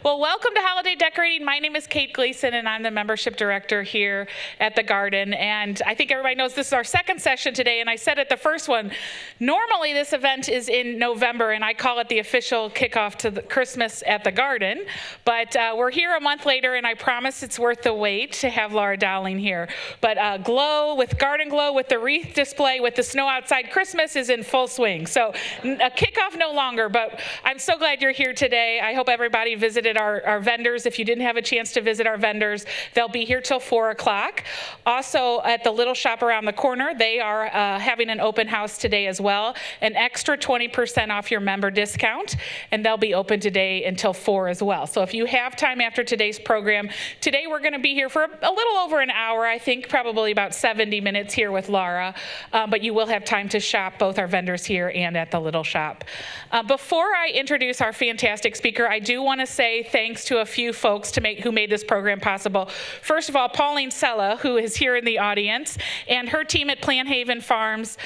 Well, welcome to Holiday Decorating. My name is Kate Gleason, and I'm the membership director here at the Garden. And I think everybody knows this is our second session today, and I said at the first one, normally this event is in November, and I call it the official kickoff to Christmas at the Garden. But we're here a month later, and I promise it's worth the wait to have Laura Dowling here. But Garden Glow, with the wreath display, with the snow outside, Christmas is in full swing. So a kickoff no longer, but I'm so glad you're here today. I hope everybody visited our vendors. If you didn't have a chance to visit our vendors, they'll be here till 4 o'clock. Also, at the little shop around the corner, they are having an open house today as well. An extra 20% off your member discount, and they'll be open today until 4 as well. So if you have time after today's program, today we're going to be here for a little over an hour, I think probably about 70 minutes here with Laura, but you will have time to shop both our vendors here and at the little shop. Before I introduce our fantastic speaker, I do want to say thanks to a few folks who made this program possible. First of all, Pauline Sella, who is here in the audience, and her team at Planhaven Farms.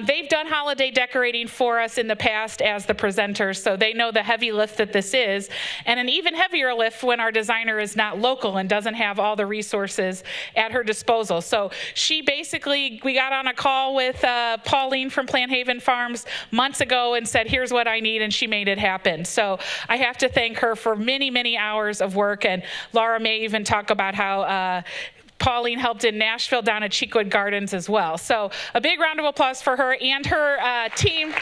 They've done holiday decorating for us in the past as the presenters, so they know the heavy lift that this is, and an even heavier lift when our designer is not local and doesn't have all the resources at her disposal. So we got on a call with Pauline from Planhaven Farms months ago and said, here's what I need, and she made it happen. So I have to thank her for many hours of work, and Laura may even talk about how Pauline helped in Nashville down at Cheekwood Gardens as well. So a big round of applause for her and her team.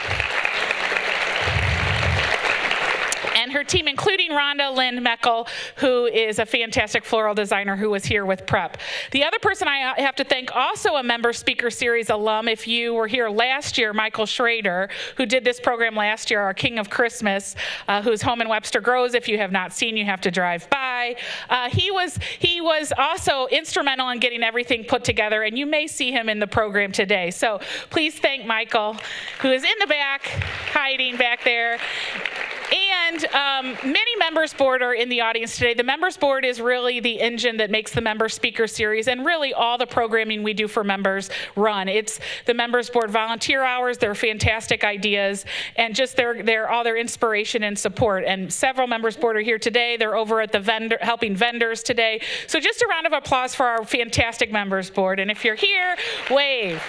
And her team, including Rhonda Lynn Meckel, who is a fantastic floral designer who was here with Prep. The other person I have to thank, also a Member Speaker Series alum, if you were here last year, Michael Schrader, who did this program last year, our King of Christmas, who's home in Webster Groves. If you have not seen, you have to drive by. He was also instrumental in getting everything put together, and you may see him in the program today. So please thank Michael, who is in the back, hiding back there. And many members board are in the audience today. The members board is really the engine that makes the Member Speaker Series and really all the programming we do for members run. It's the members board volunteer hours, their fantastic ideas, and just all their inspiration and support. And several members board are here today. They're over at the helping vendors today. So just a round of applause for our fantastic members board. And if you're here, wave.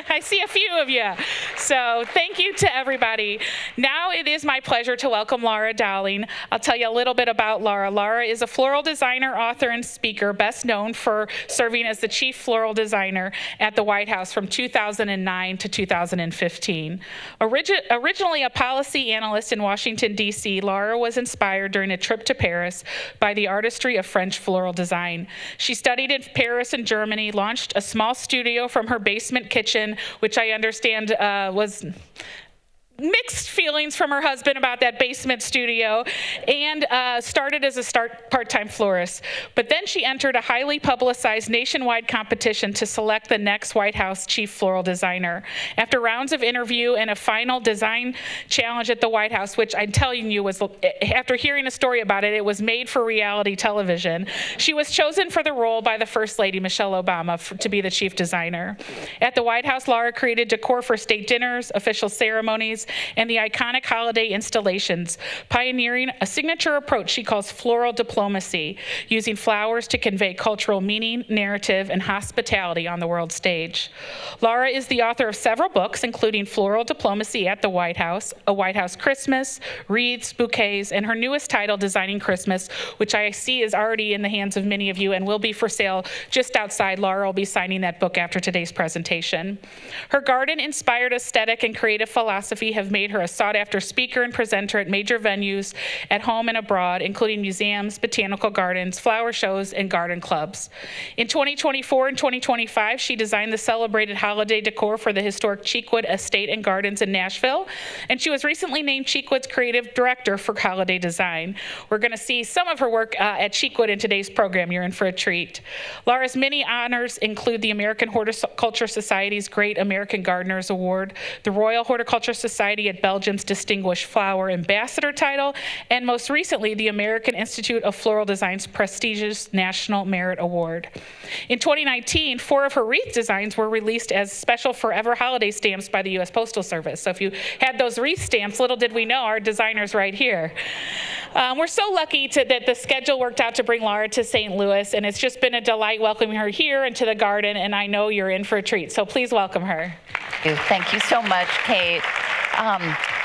I see a few of you. So thank you to everybody. Now it is my pleasure to welcome Laura Dowling. I'll tell you a little bit about Laura. Laura is a floral designer, author, and speaker, best known for serving as the Chief Floral Designer at the White House from 2009 to 2015. Originally a policy analyst in Washington, D.C., Laura was inspired during a trip to Paris by the artistry of French floral design. She studied in Paris and Germany, launched a small studio from her basement kitchen, which I understand was mixed feelings from her husband about that basement studio, and started as a part-time florist. But then she entered a highly publicized nationwide competition to select the next White House Chief Floral Designer. After rounds of interview and a final design challenge at the White House, which I'm telling you was, after hearing a story about it, it was made for reality television, she was chosen for the role by the First Lady, Michelle Obama, to be the Chief Designer. At the White House, Laura created decor for state dinners, official ceremonies, and the iconic holiday installations, pioneering a signature approach she calls floral diplomacy, using flowers to convey cultural meaning, narrative, and hospitality on the world stage. Laura is the author of several books, including Floral Diplomacy at the White House, A White House Christmas, Wreaths, Bouquets, and her newest title, Designing Christmas, which I see is already in the hands of many of you and will be for sale just outside. Laura will be signing that book after today's presentation. Her garden-inspired aesthetic and creative philosophy have made her a sought-after speaker and presenter at major venues at home and abroad, including museums, botanical gardens, flower shows, and garden clubs. In 2024 and 2025, she designed the celebrated holiday decor for the historic Cheekwood Estate and Gardens in Nashville, and she was recently named Cheekwood's creative director for holiday design. We're going to see some of her work at Cheekwood in today's program. You're in for a treat. Laura's many honors include the American Horticulture Society's Great American Gardeners Award, the Royal Horticulture Society at Belgium's Distinguished Flower Ambassador title, and most recently, the American Institute of Floral Design's prestigious National Merit Award. In 2019, 4 of her wreath designs were released as special forever holiday stamps by the U.S. Postal Service. So if you had those wreath stamps, little did we know, our designer's right here. We're so lucky that the schedule worked out to bring Laura to St. Louis, and it's just been a delight welcoming her here into the garden, and I know you're in for a treat, so please welcome her. Thank you so much, Kate.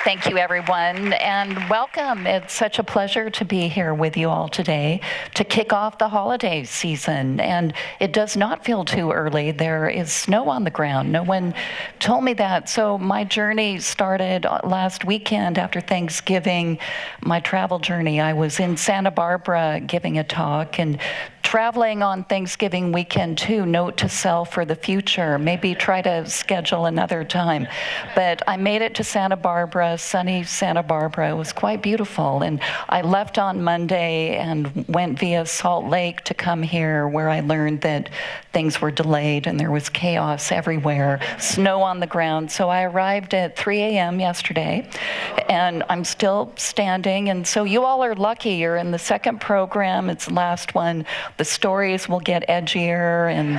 Thank you, everyone, and welcome. It's such a pleasure to be here with you all today to kick off the holiday season, and it does not feel too early. There is snow on the ground. No one told me that, so my journey started last weekend after Thanksgiving, my travel journey. I was in Santa Barbara giving a talk, and traveling on Thanksgiving weekend too, note to self for the future, maybe try to schedule another time. But I made it to Santa Barbara, sunny Santa Barbara. It was quite beautiful. And I left on Monday and went via Salt Lake to come here, where I learned that things were delayed and there was chaos everywhere, snow on the ground. So I arrived at 3 a.m. yesterday, and I'm still standing. And so you all are lucky. You're in the second program. It's the last one. The stories will get edgier, and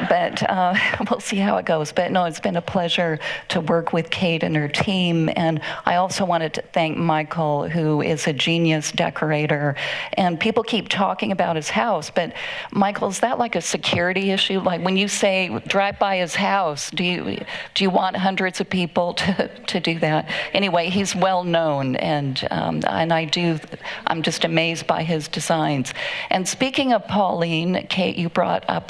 but we'll see how it goes. But no, it's been a pleasure to work with Kate and her team. And I also wanted to thank Michael, who is a genius decorator. And people keep talking about his house, but Michael, is that like a security issue? Like when you say drive by his house, do you want hundreds of people to do that? Anyway, he's well known, and I'm just amazed by his designs. And speaking of Pauline, Kate, you brought up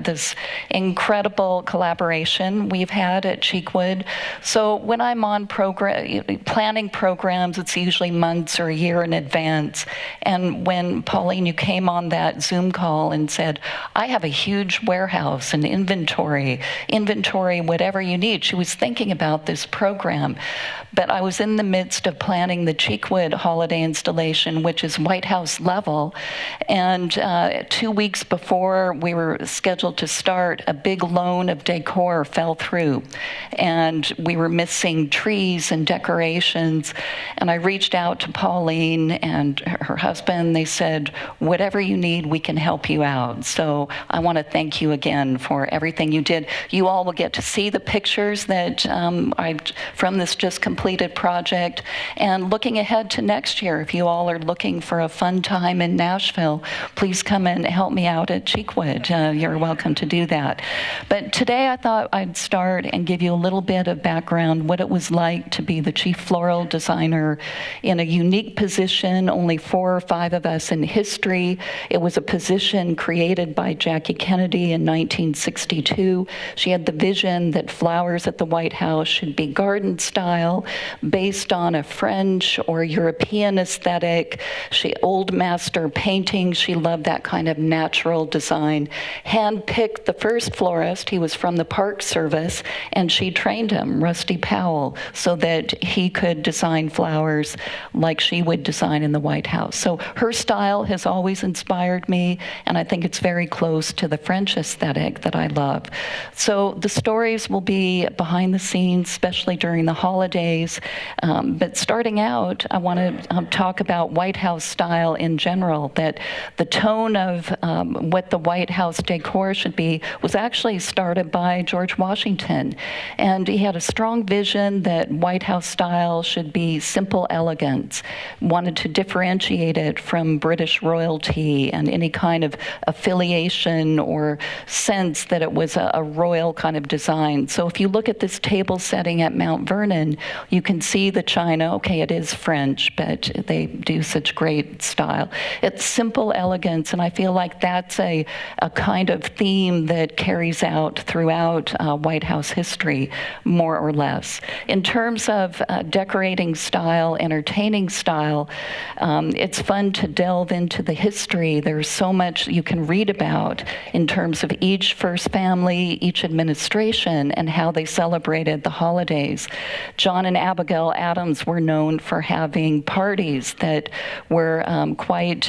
this incredible collaboration we've had at Cheekwood. So when I'm on planning programs, it's usually months or a year in advance. And when Pauline, you came on that Zoom call and said, I have a huge warehouse and inventory, whatever you need. She was thinking about this program. But I was in the midst of planning the Cheekwood holiday installation, which is White House level. And 2 weeks before we were scheduled to start, a big loan of decor fell through. And we were missing trees and decorations. And I reached out to Pauline and her husband. They said, whatever you need, we can help you out. So I want to thank you again for everything you did. You all will get to see the pictures that from this just completed project. And looking ahead to next year, if you all are looking for a fun time in Nashville, please come and help me out at Cheekwood. You're welcome to do that. But today I thought I'd start and give you a little bit of background, what it was like to be the Chief Floral Designer in a unique position, only 4 or 5 of us in history. It was a position created by Jackie Kennedy in 1962. She had the vision that flowers at the White House should be garden style, based on a French or European aesthetic. Old master painting, she loved that kind of natural design. Handpicked the first florist, he was from the Park Service, and she trained him, Rusty Powell, so that he could design flowers like she would design in the White House. So her style has always inspired me, and I think it's very close to the French aesthetic that I love. So the stories will be behind the scenes, especially during the holidays. But starting out, I want to talk about White House style in general, that the tone of what the White House decor should be was actually started by George Washington. And he had a strong vision that White House style should be simple elegance, wanted to differentiate it from British royalty and any kind of affiliation or sense that it was a royal kind of design. So if you look at this table setting at Mount Vernon, you can see the china. Okay, it is French, but they do such great style. It's simple elegance, and I feel like that's a kind of theme that carries out throughout White House history, more or less. In terms of decorating style, entertaining style, it's fun to delve into the history. There's so much you can read about in terms of each first family, each administration, and how they celebrated the holidays. John and Abigail Adams were known for having parties that were quite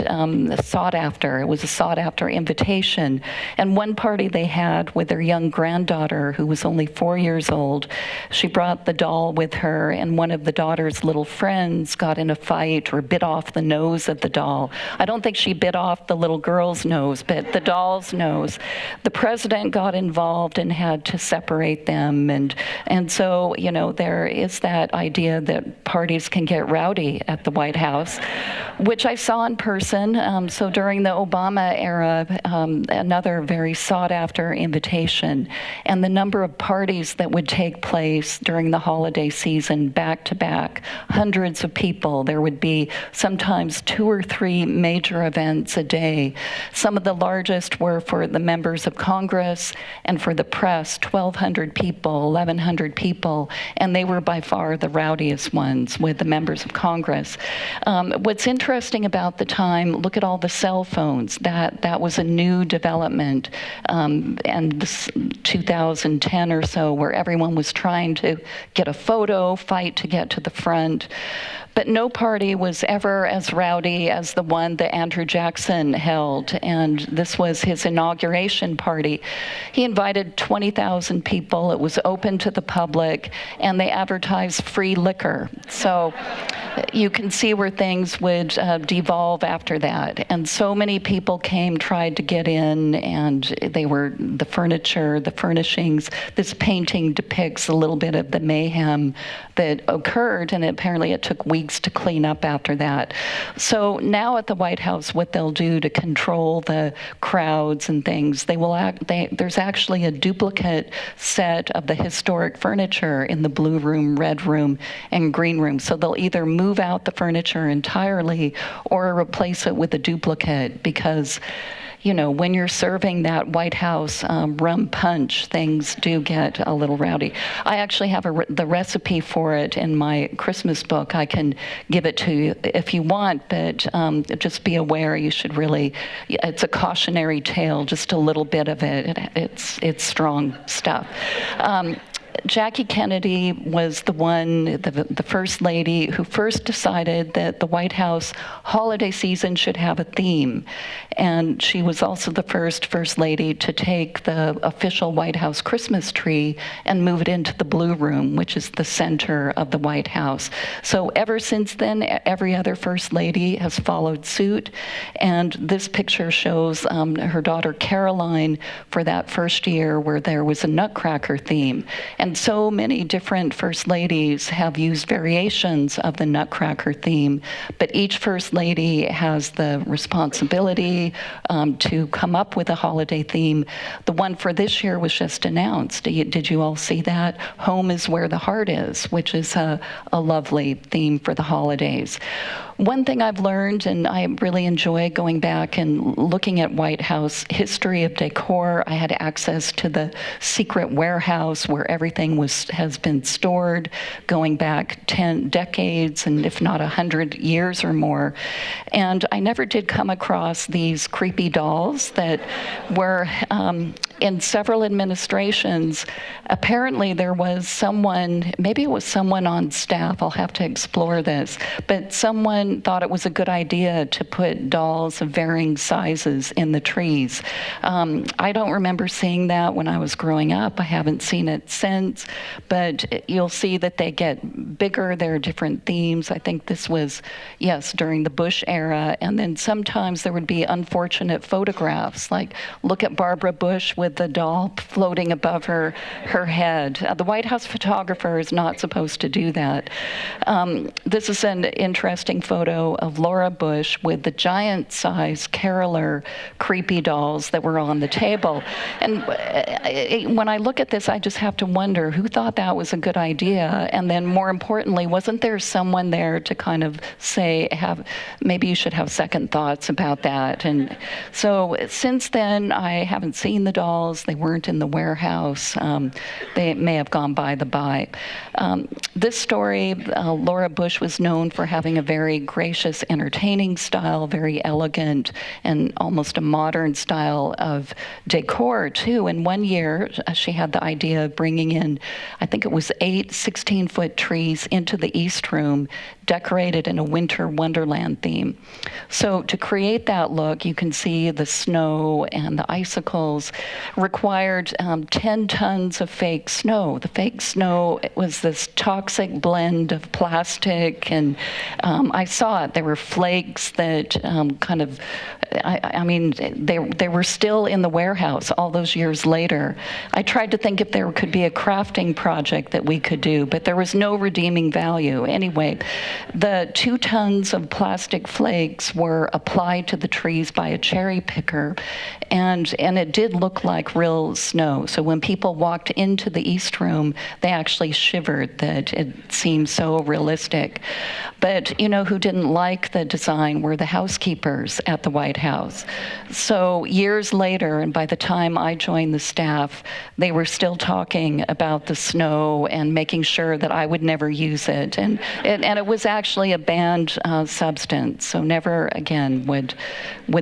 sought after. It was a sought after invitation. And one party they had with their young granddaughter, who was only 4 years old, she brought the doll with her, and one of the daughter's little friends got in a fight or bit off the nose of the doll. I don't think she bit off the little girl's nose, but the doll's nose. The president got involved and had to separate them, and so, you know, there is that idea that parties can get rowdy at the White House, which I saw in person. So during the Obama era, another very sought-after invitation, and the number of parties that would take place during the holiday season back to back, hundreds of people. There would be sometimes 2 or 3 major events a day. Some of the largest were for the members of Congress and for the press, 1,200 people, 1,100 people, and they were by far the rowdiest ones with the members of Congress. What's interesting about the time, look at all the cell phones. That was a new development, and this 2010 or so, where everyone was trying to get a photo, fight to get to the front. But no party was ever as rowdy as the one that Andrew Jackson held, and this was his inauguration party. He invited 20,000 people. It was open to the public, and they advertised free liquor. So you can see where things would devolve after that. And so many people came, tried to get in, and they were the furniture, the furnishings. This painting depicts a little bit of the mayhem that occurred, and apparently it took weeks to clean up after that. So now at the White House, what they'll do to control the crowds and things, there's actually a duplicate set of the historic furniture in the blue room, red room, and green room. So they'll either move out the furniture entirely or replace it with a duplicate, because you know, when you're serving that White House rum punch, things do get a little rowdy. I actually have the recipe for it in my Christmas book. I can give it to you if you want, but just be aware you should really, it's a cautionary tale, just a little bit of it. It's strong stuff. Jackie Kennedy was the first lady who first decided that the White House holiday season should have a theme. And she was also the first lady to take the official White House Christmas tree and move it into the blue room, which is the center of the White House. So ever since then, every other first lady has followed suit. And this picture shows her daughter Caroline for that first year where there was a Nutcracker theme. And so many different first ladies have used variations of the Nutcracker theme, but each first lady has the responsibility to come up with a holiday theme. The one for this year was just announced. Did you all see that? Home is where the heart is, which is a lovely theme for the holidays. One thing I've learned, and I really enjoy going back and looking at White House history of decor. I had access to the secret warehouse where everything has been stored, going back 10 decades, and if not 100 years or more. And I never did come across these creepy dolls that were in several administrations. Apparently there was someone, maybe it was someone on staff, I'll have to explore this, but someone thought it was a good idea to put dolls of varying sizes in the trees. I don't remember seeing that when I was growing up. I haven't seen it since, but you'll see that they get bigger. There are different themes. I think this was, yes, during the Bush era. And then sometimes there would be unfortunate photographs, like look at Barbara Bush with the doll floating above her head. The White House photographer is not supposed to do that. This is an interesting photo of Laura Bush with the giant-sized caroler creepy dolls that were on the table. And when I look at this, I just have to wonder who thought that was a good idea. And then more importantly, wasn't there someone there to kind of say, maybe you should have second thoughts about that? And so since then, I haven't seen the dolls. They weren't in the warehouse. They may have gone by the by. This story, Laura Bush was known for having a very gracious, entertaining style, very elegant, and almost a modern style of decor, too. And one year, she had the idea of bringing in, I think it was 8 16-foot trees into the East Room, decorated in a winter wonderland theme. So to create that look, you can see the snow and the icicles. required 10 tons of fake snow. The fake snow was this toxic blend of plastic, and I saw it. There were flakes that they were still in the warehouse all those years later. I tried to think if there could be a crafting project that we could do, but there was no redeeming value. Anyway, the 2 tons of plastic flakes were applied to the trees by a cherry picker, and it did look like real snow. So when people walked into the East Room, they actually shivered that it seemed so realistic. But you know who didn't like the design were the housekeepers at the White House. So years later, and by the time I joined the staff, they were still talking about the snow and making sure that I would never use it. And it was actually a banned substance, so never again would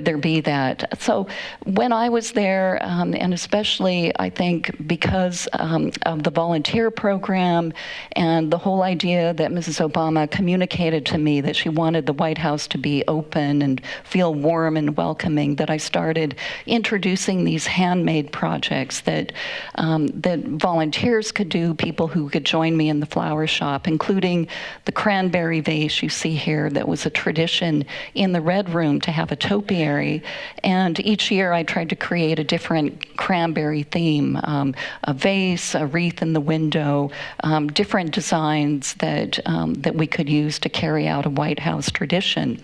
there be that. So when I was there, and especially I think because of the volunteer program and the whole idea that Mrs. Obama communicated to me that she wanted the White House to be open and feel warm and welcoming, that I started introducing these handmade projects that volunteers could do, people who could join me in the flower shop, including the cranberry vase you see here that was a tradition in the Red Room to have a topiary. And each year I tried to create a different cranberry theme, a vase, a wreath in the window, different designs that we could use to carry out a White House tradition.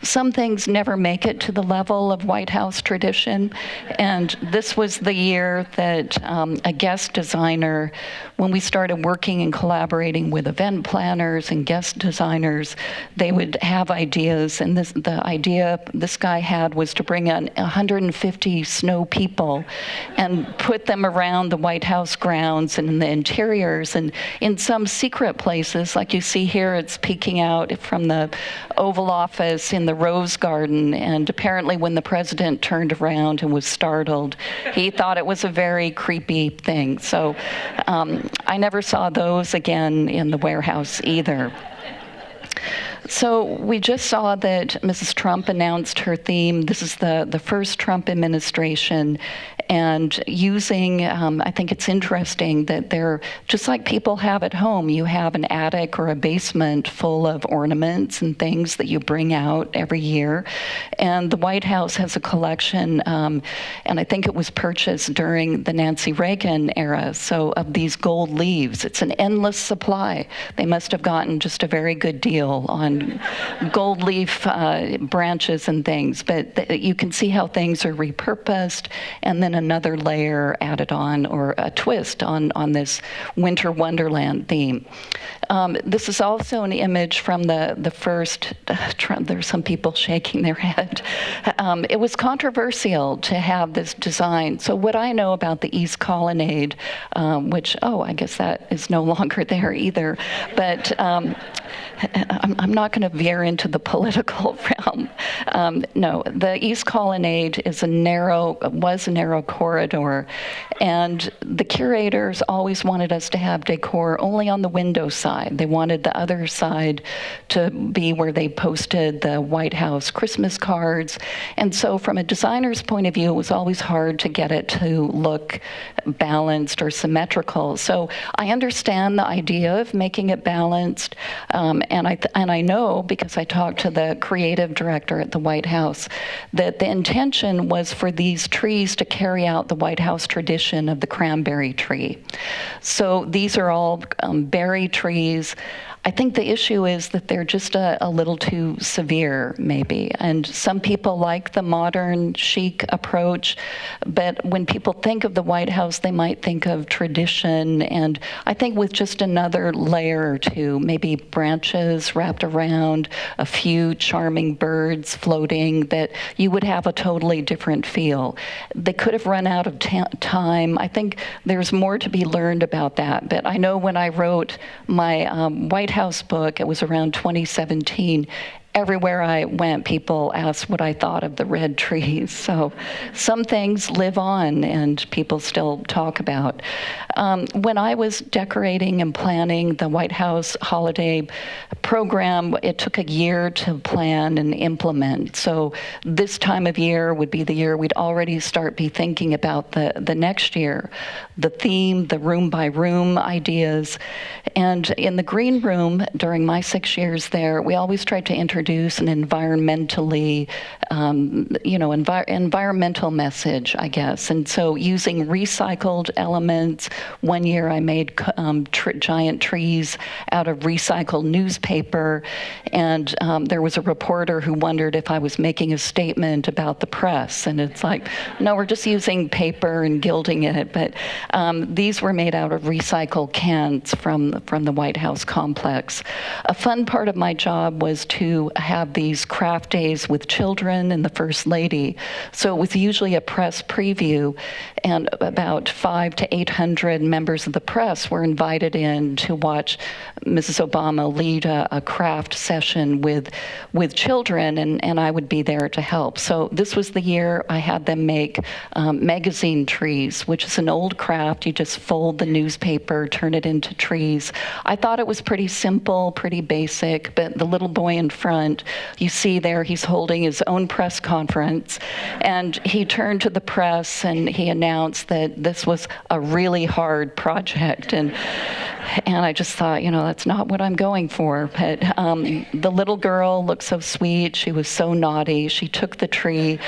Some things never make it to the level of White House tradition, and this was the year that a guest designer, when we started working and collaborating with event planners and guest designers, they would have ideas, and the idea this guy had was to bring in 150 snow people and put them around the White House grounds and in the interiors, and in some secret places, like you see here, it's peeking out from the Oval Office in the Rose Garden, and apparently when the president turned around and was startled, he thought it was a very creepy thing. So I never saw those again in the warehouse either. So we just saw that Mrs. Trump announced her theme. This is the first Trump administration, and using, I think it's interesting that they're, just like people have at home, you have an attic or a basement full of ornaments and things that you bring out every year. And the White House has a collection, and I think it was purchased during the Nancy Reagan era, so of these gold leaves. It's an endless supply. They must have gotten just a very good deal on gold leaf branches and things, but you can see how things are repurposed and then another layer added on, or a twist on this winter wonderland theme. This is also an image from the first, there's some people shaking their head. It was controversial to have this design. So what I know about the East Colonnade, which, I guess that is no longer there either, but I'm not going to veer into the political realm. No, the East Colonnade was a narrow corridor, and the curators always wanted us to have decor only on the window side. They wanted the other side to be where they posted the White House Christmas cards, and so from a designer's point of view, it was always hard to get it to look balanced or symmetrical. So I understand the idea of making it balanced, and I know, because I talked to the creative director at the White House, that the intention was for these trees to carry out the White House tradition of the cranberry tree. So these are all berry trees. I think the issue is that they're just a little too severe, maybe. And some people like the modern, chic approach, but when people think of the White House, they might think of tradition, and I think with just another layer or two, maybe branches wrapped around, a few charming birds floating, that you would have a totally different feel. They could have run out of time. I think there's more to be learned about that, but I know when I wrote my White House book, it was around 2017, everywhere I went, people asked what I thought of the red trees. So some things live on and people still talk about. When I was decorating and planning the White House holiday program, it took a year to plan and implement. So this time of year would be the year we'd already start be thinking about the next year, the theme, the room by room ideas. And in the green room, during my 6 years there, we always tried to introduce an environmentally, environmental message, I guess. And so using recycled elements. One year I made giant trees out of recycled newspaper, and there was a reporter who wondered if I was making a statement about the press. And it's like, no, we're just using paper and gilding it. But these were made out of recycled cans from the White House complex. A fun part of my job was to have these craft days with children and the First Lady. So it was usually a press preview, and about 500 to 800 members of the press were invited in to watch Mrs. Obama lead a craft session with children, and I would be there to help. So this was the year I had them make magazine trees, which is an old craft. You just fold the newspaper, turn it into trees. I thought it was pretty simple, pretty basic, but the little boy in front, you see there, he's holding his own press conference, and he turned to the press and he announced that this was a really hard project. And I just thought, that's not what I'm going for. But the little girl looked so sweet. She was so naughty. She took the tree,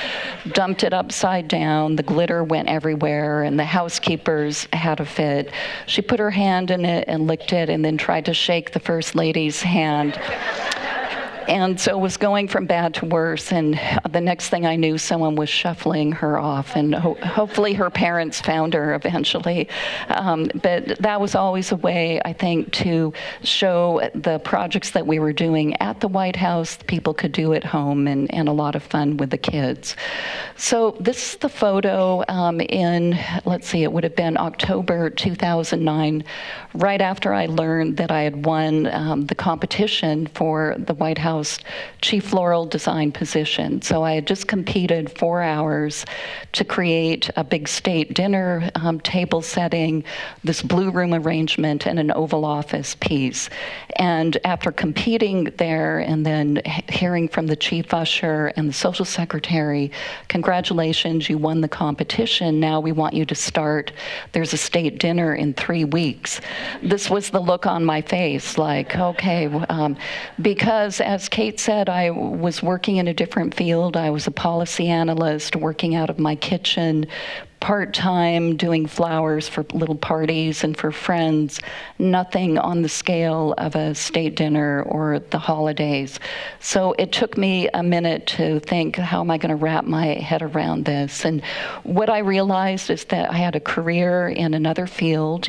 dumped it upside down. The glitter went everywhere, and the housekeepers had a fit. She put her hand in it and licked it, and then tried to shake the First Lady's hand. And so it was going from bad to worse, and the next thing I knew, someone was shuffling her off, and hopefully her parents found her eventually. But that was always a way, I think, to show the projects that we were doing at the White House, people could do at home, and a lot of fun with the kids. So this is the photo let's see, it would have been October 2009, right after I learned that I had won the competition for the White House Chief Floral Design position. So I had just competed 4 hours to create a big state dinner table setting, this blue room arrangement, and an Oval Office piece. And after competing there and then hearing from the chief usher and the social secretary, congratulations, you won the competition. Now we want you to start. There's a state dinner in 3 weeks. This was the look on my face, like, okay, because as Kate said, I was working in a different field. I was a policy analyst working out of my kitchen, part-time, doing flowers for little parties and for friends, nothing on the scale of a state dinner or the holidays. So it took me a minute to think, how am I going to wrap my head around this? And what I realized is that I had a career in another field,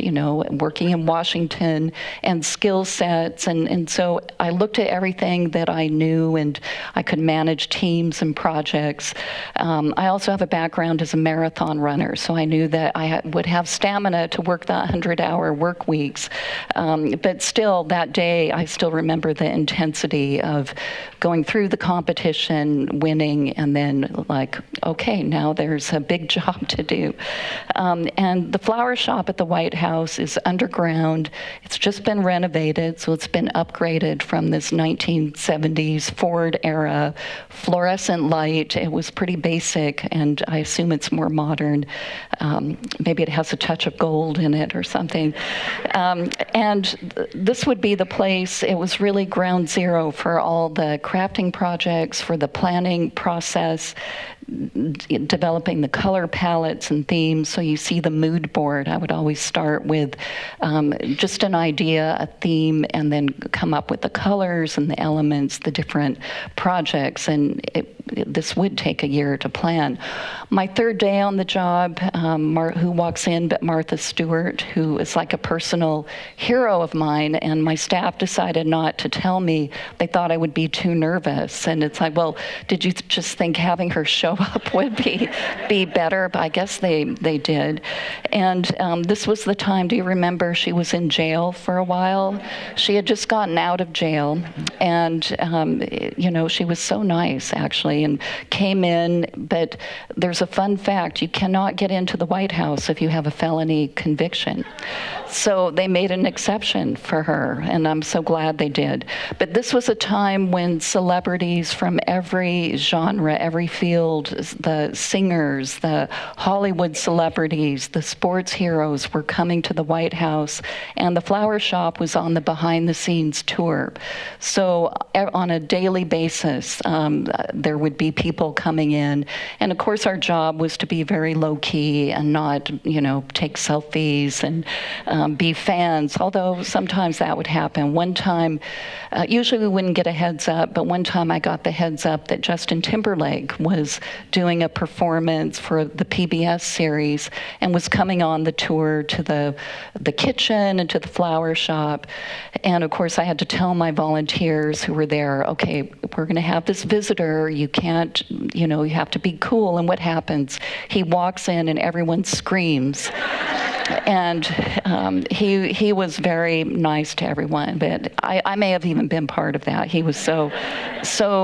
working in Washington, and skill sets. And so I looked at everything that I knew, and I could manage teams and projects. I also have a background as a marathon runner, so I knew that I would have stamina to work the 100-hour work weeks. But still, that day, I still remember the intensity of going through the competition, winning, and then like, okay, now there's a big job to do. And the flower shop at the White House is underground. It's just been renovated, so it's been upgraded from this 1970s Ford era fluorescent light. It was pretty basic, and I assume it's more modern. Maybe it has a touch of gold in it or something. And this would be the place. It was really ground zero for all the crafting projects, for the planning process, developing the color palettes and themes. So you see the mood board. I would always start with just an idea, a theme, and then come up with the colors and the elements, the different projects. And this would take a year to plan. My third day on the job, job, who walks in, but Martha Stewart, who is like a personal hero of mine, and my staff decided not to tell me. They thought I would be too nervous. And it's like, well, did you just think having her show up would be better? But I guess they did. And this was the time, do you remember, she was in jail for a while? She had just gotten out of jail, and she was so nice, actually, and came in. But there's a fun fact: you cannot get into the White House if you have a felony conviction. So they made an exception for her, and I'm so glad they did. But this was a time when celebrities from every genre, every field, the singers, the Hollywood celebrities, the sports heroes were coming to the White House, and the flower shop was on the behind-the-scenes tour. So on a daily basis, there would be people coming in, and of course our job was to be very low-key and not, take selfies and be fans, although sometimes that would happen. One time, usually we wouldn't get a heads up, but one time I got the heads up that Justin Timberlake was doing a performance for the PBS series and was coming on the tour to the kitchen and to the flower shop. And of course I had to tell my volunteers who were there, okay, we're going to have this visitor. You can't, you have to be cool. And what happens? He walks in and everyone screams. And he was very nice to everyone, but I may have even been part of that. He was so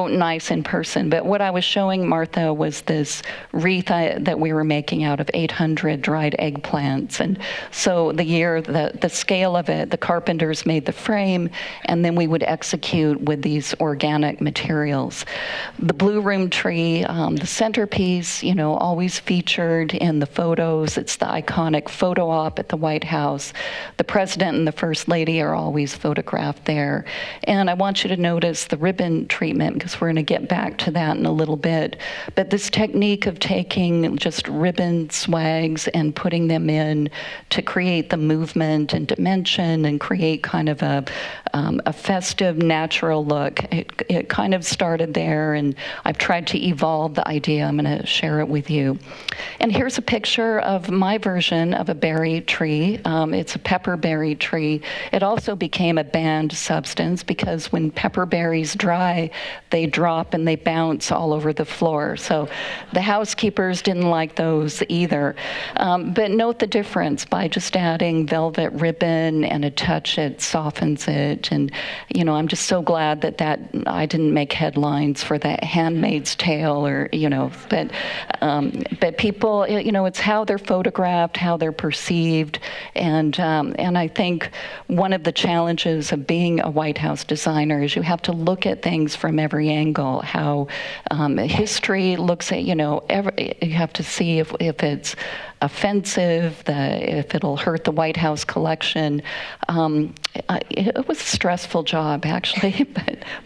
nice in person. But what I was showing Martha was this wreath that we were making out of 800 dried eggplants. And so the scale of it, the carpenters made the frame, and then we would execute with these organic materials. The blue room tree, the centerpiece, always featured in the photos. It's the iconic photo op at the White House. The president and the first lady are always photographed there. And I want you to notice the ribbon treatment, because we're going to get back to that in a little bit. But this technique of taking just ribbon swags and putting them in to create the movement and dimension and create kind of a festive, natural look. It kind of started there, and I've tried to evolve the idea. I'm going to share it with you. And here's a picture of my version of a berry tree. It's a pepperberry tree. It also became a banned substance because when pepper berries dry, they drop and they bounce all over the floor. So the housekeepers didn't like those either. But note the difference by just adding velvet ribbon and a touch, it softens it. And, I'm just so glad that I didn't make headlines for the Handmaid's Tale but people, it's how they're photographed, how they're perceived. And I think one of the challenges of being a White House designer is you have to look at things from every angle, how history looks at, you have to see if it's offensive, if it'll hurt the White House collection. It was a stressful job, actually,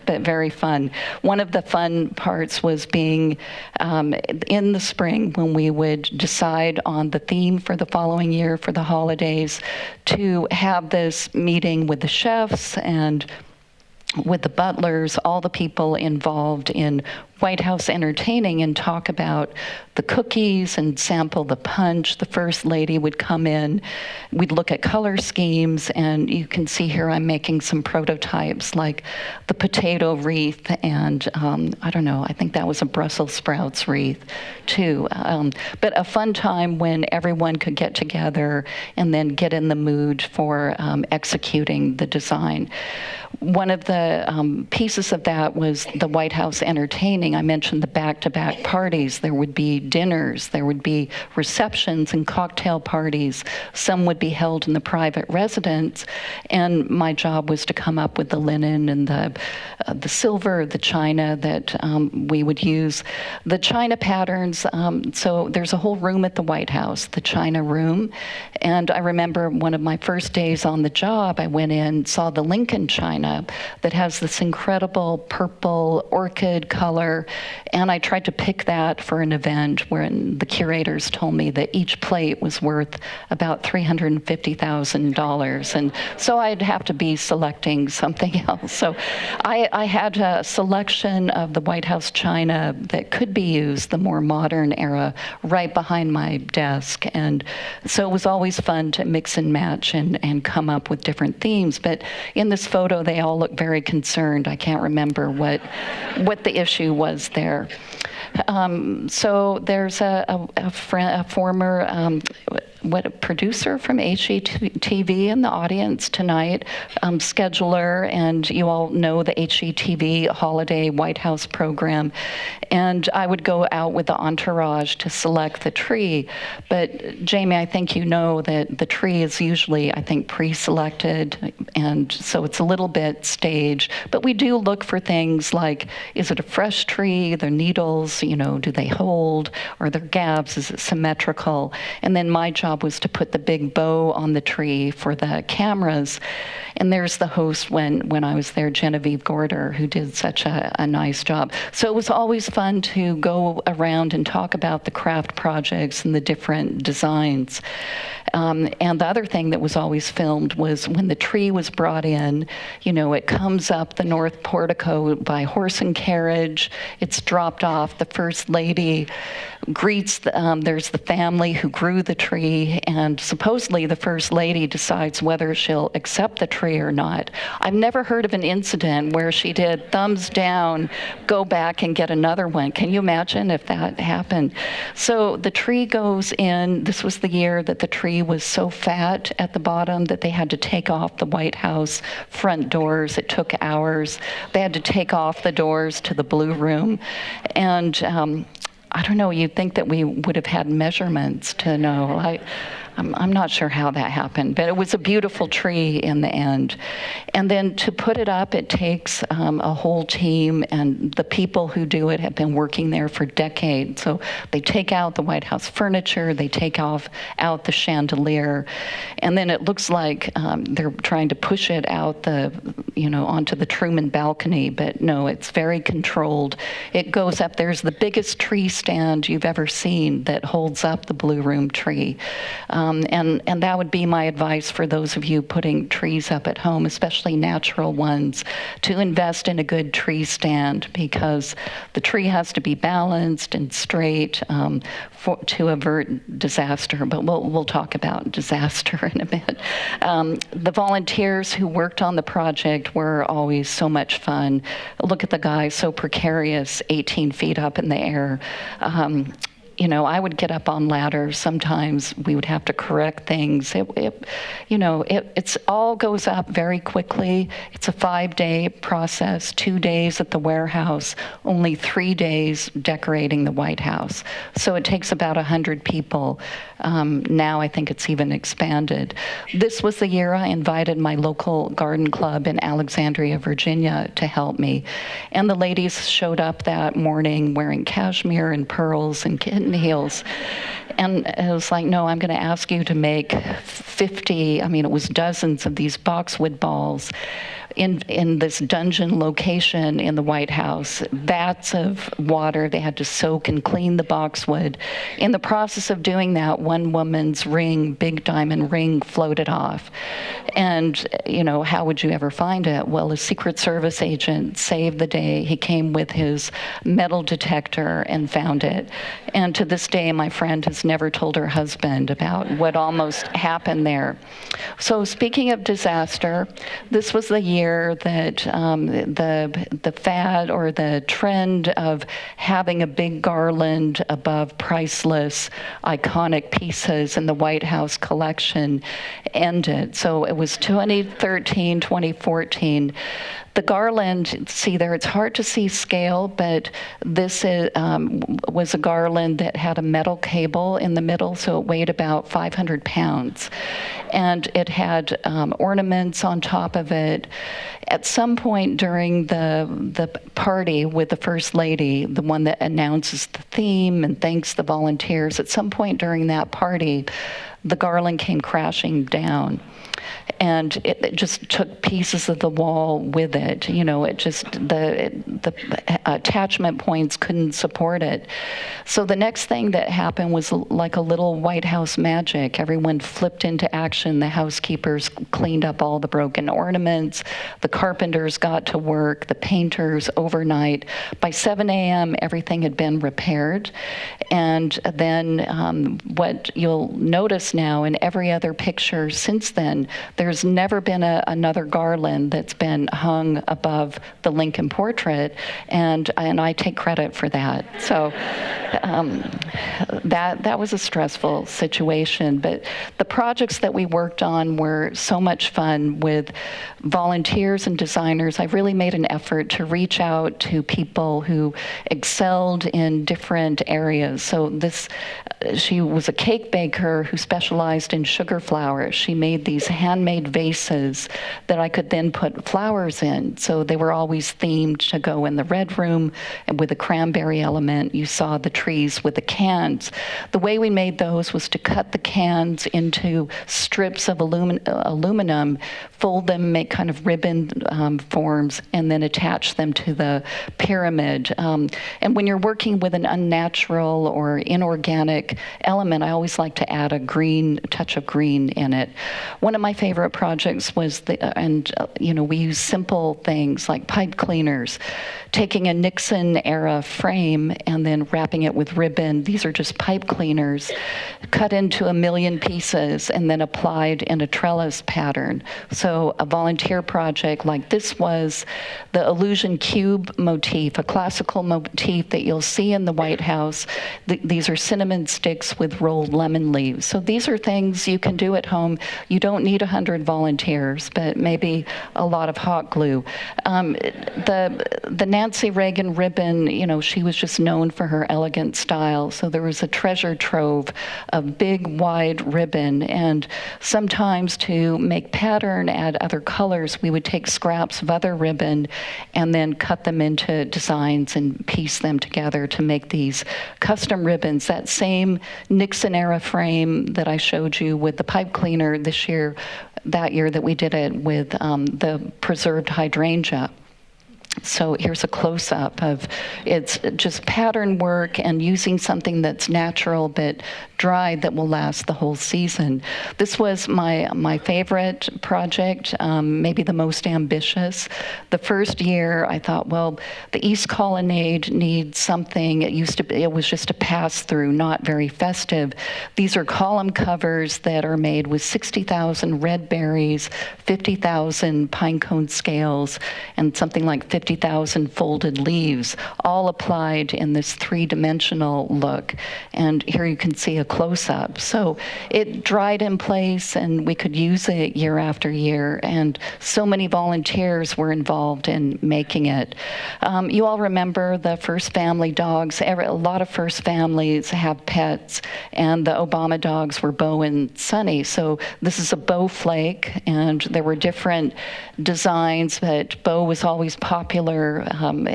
but very fun. One of the fun parts was being in the spring when we would decide on the theme for the following year for the holidays, to have this meeting with the chefs and with the butlers, all the people involved in White House entertaining, and talk about the cookies and sample the punch. The first lady would come in. We'd look at color schemes, and you can see here I'm making some prototypes like the potato wreath, and I think that was a Brussels sprouts wreath too. But a fun time when everyone could get together and then get in the mood for executing the design. One of the pieces of that was the White House entertaining. I mentioned the back-to-back parties. There would be dinners, there would be receptions and cocktail parties. Some would be held in the private residence, and my job was to come up with the linen and the silver, the china that we would use. The china patterns, so there's a whole room at the White House, the china room, and I remember one of my first days on the job, I went in, saw the Lincoln china that it has this incredible purple orchid color, and I tried to pick that for an event when the curators told me that each plate was worth about $350,000, and so I'd have to be selecting something else. So I had a selection of the White House china that could be used, the more modern era, right behind my desk, and so it was always fun to mix and match and come up with different themes. But in this photo, they all look very concerned. I can't remember what the issue was there. So there's a former producer from HGTV in the audience tonight, scheduler, and you all know the HGTV holiday White House program. And I would go out with the entourage to select the tree. But Jamie, I think you know that the tree is usually, I think, pre-selected, and so it's a little bit staged. But we do look for things like, is it a fresh tree? The needles, do they hold? Are there gaps? Is it symmetrical? And then my job was to put the big bow on the tree for the cameras. And there's the host when I was there, Genevieve Gorder, who did such a nice job. So it was always fun to go around and talk about the craft projects and the different designs. And the other thing that was always filmed was when the tree was brought in, it comes up the north portico by horse and carriage. It's dropped off. The First Lady greets, there's the family who grew the tree, and supposedly the First Lady decides whether she'll accept the tree or not. I've never heard of an incident where she did thumbs down, go back and get another one. Can you imagine if that happened? So the tree goes in. This was the year that the tree was so fat at the bottom that they had to take off the White House front doors. It took hours. They had to take off the doors to the Blue Room. And I don't know, you'd think that we would have had measurements to know. I'm not sure how that happened, but it was a beautiful tree in the end. And then to put it up, it takes a whole team, and the people who do it have been working there for decades. So they take out the White House furniture, they take out the chandelier, and then it looks like they're trying to push it out onto the Truman balcony, but no, it's very controlled. It goes up. There's the biggest tree stand you've ever seen that holds up the Blue Room tree. And that would be my advice for those of you putting trees up at home, especially natural ones, to invest in a good tree stand, because the tree has to be balanced and straight to avert disaster. But we'll talk about disaster in a bit. The volunteers who worked on the project were always so much fun. Look at the guy, so precarious, 18 feet up in the air. I would get up on ladders. Sometimes we would have to correct things. It's all goes up very quickly. It's a 5-day process, 2 days at the warehouse, only 3 days decorating the White House. So it takes about 100 people. Now I think it's even expanded. This was the year I invited my local garden club in Alexandria, Virginia, to help me. And the ladies showed up that morning wearing cashmere and pearls and kitten heels. And it was like, no, I'm going to ask you to make 50, it was dozens of these boxwood balls in this dungeon location in the White House. Vats of water, they had to soak and clean the boxwood. In the process of doing that, one woman's ring, big diamond ring, floated off. And, how would you ever find it? Well, a Secret Service agent saved the day. He came with his metal detector and found it. And to this day, my friend has never told her husband about what almost happened there. So speaking of disaster, this was the year that the fad or the trend of having a big garland above priceless, iconic pieces in the White House collection ended. So it was 2013, 2014. The garland, see there, it's hard to see scale, but this was a garland that had a metal cable in the middle, so it weighed about 500 pounds. And it had ornaments on top of it. At some point during the party with the First Lady, the one that announces the theme and thanks the volunteers, at some point during that party, the garland came crashing down. And it just took pieces of the wall with it. It just, the attachment points couldn't support it. So the next thing that happened was like a little White House magic. Everyone flipped into action. The housekeepers cleaned up all the broken ornaments. The carpenters got to work. The painters overnight. By 7 a.m., everything had been repaired. And then what you'll notice now in every other picture since then, there's never been another garland that's been hung above the Lincoln portrait, and I take credit for that. So that was a stressful situation, but the projects that we worked on were so much fun with volunteers and designers. I really made an effort to reach out to people who excelled in different areas. So she was a cake baker who specialized in sugar flowers. She made these handmade vases that I could then put flowers in. So they were always themed to go in the red room, and with a cranberry element. You saw the trees with the cans. The way we made those was to cut the cans into strips of aluminum, fold them, make kind of ribbon forms, and then attach them to the pyramid. And when you're working with an unnatural or inorganic element, I always like to add a touch of green in it. One of my favorite projects was we use simple things like pipe cleaners, taking a Nixon era frame and then wrapping it with ribbon. These are just pipe cleaners cut into a million pieces and then applied in a trellis pattern. So a volunteer project like this was the illusion cube motif, a classical motif that you'll see in the White House. These are cinnamon sticks with rolled lemon leaves. So these are things you can do at home. You don't need 100 volunteers, but maybe a lot of hot glue. The Nancy Reagan ribbon, she was just known for her elegant style. So there was a treasure trove of big, wide ribbon. And sometimes to make pattern, add other colors, we would take scraps of other ribbon and then cut them into designs and piece them together to make these custom ribbons. That same Nixon era frame that I showed you with the pipe cleaner that year that we did it with the preserved hydrangea. So here's a close-up of it's just pattern work and using something that's natural but dry that will last the whole season. This was my favorite project, maybe the most ambitious. The first year I thought, well, the East Colonnade needs something. It was just a pass-through, not very festive. These are column covers that are made with 60,000 red berries, 50,000 pine cone scales, and something like 50,000 folded leaves, all applied in this three-dimensional look. And here you can see a close-up. So it dried in place, and we could use it year after year. And so many volunteers were involved in making it. You all remember the first family dogs. A lot of first families have pets, and the Obama dogs were Bo and Sunny. So this is a Bo flake, and there were different designs, but Bo was always popular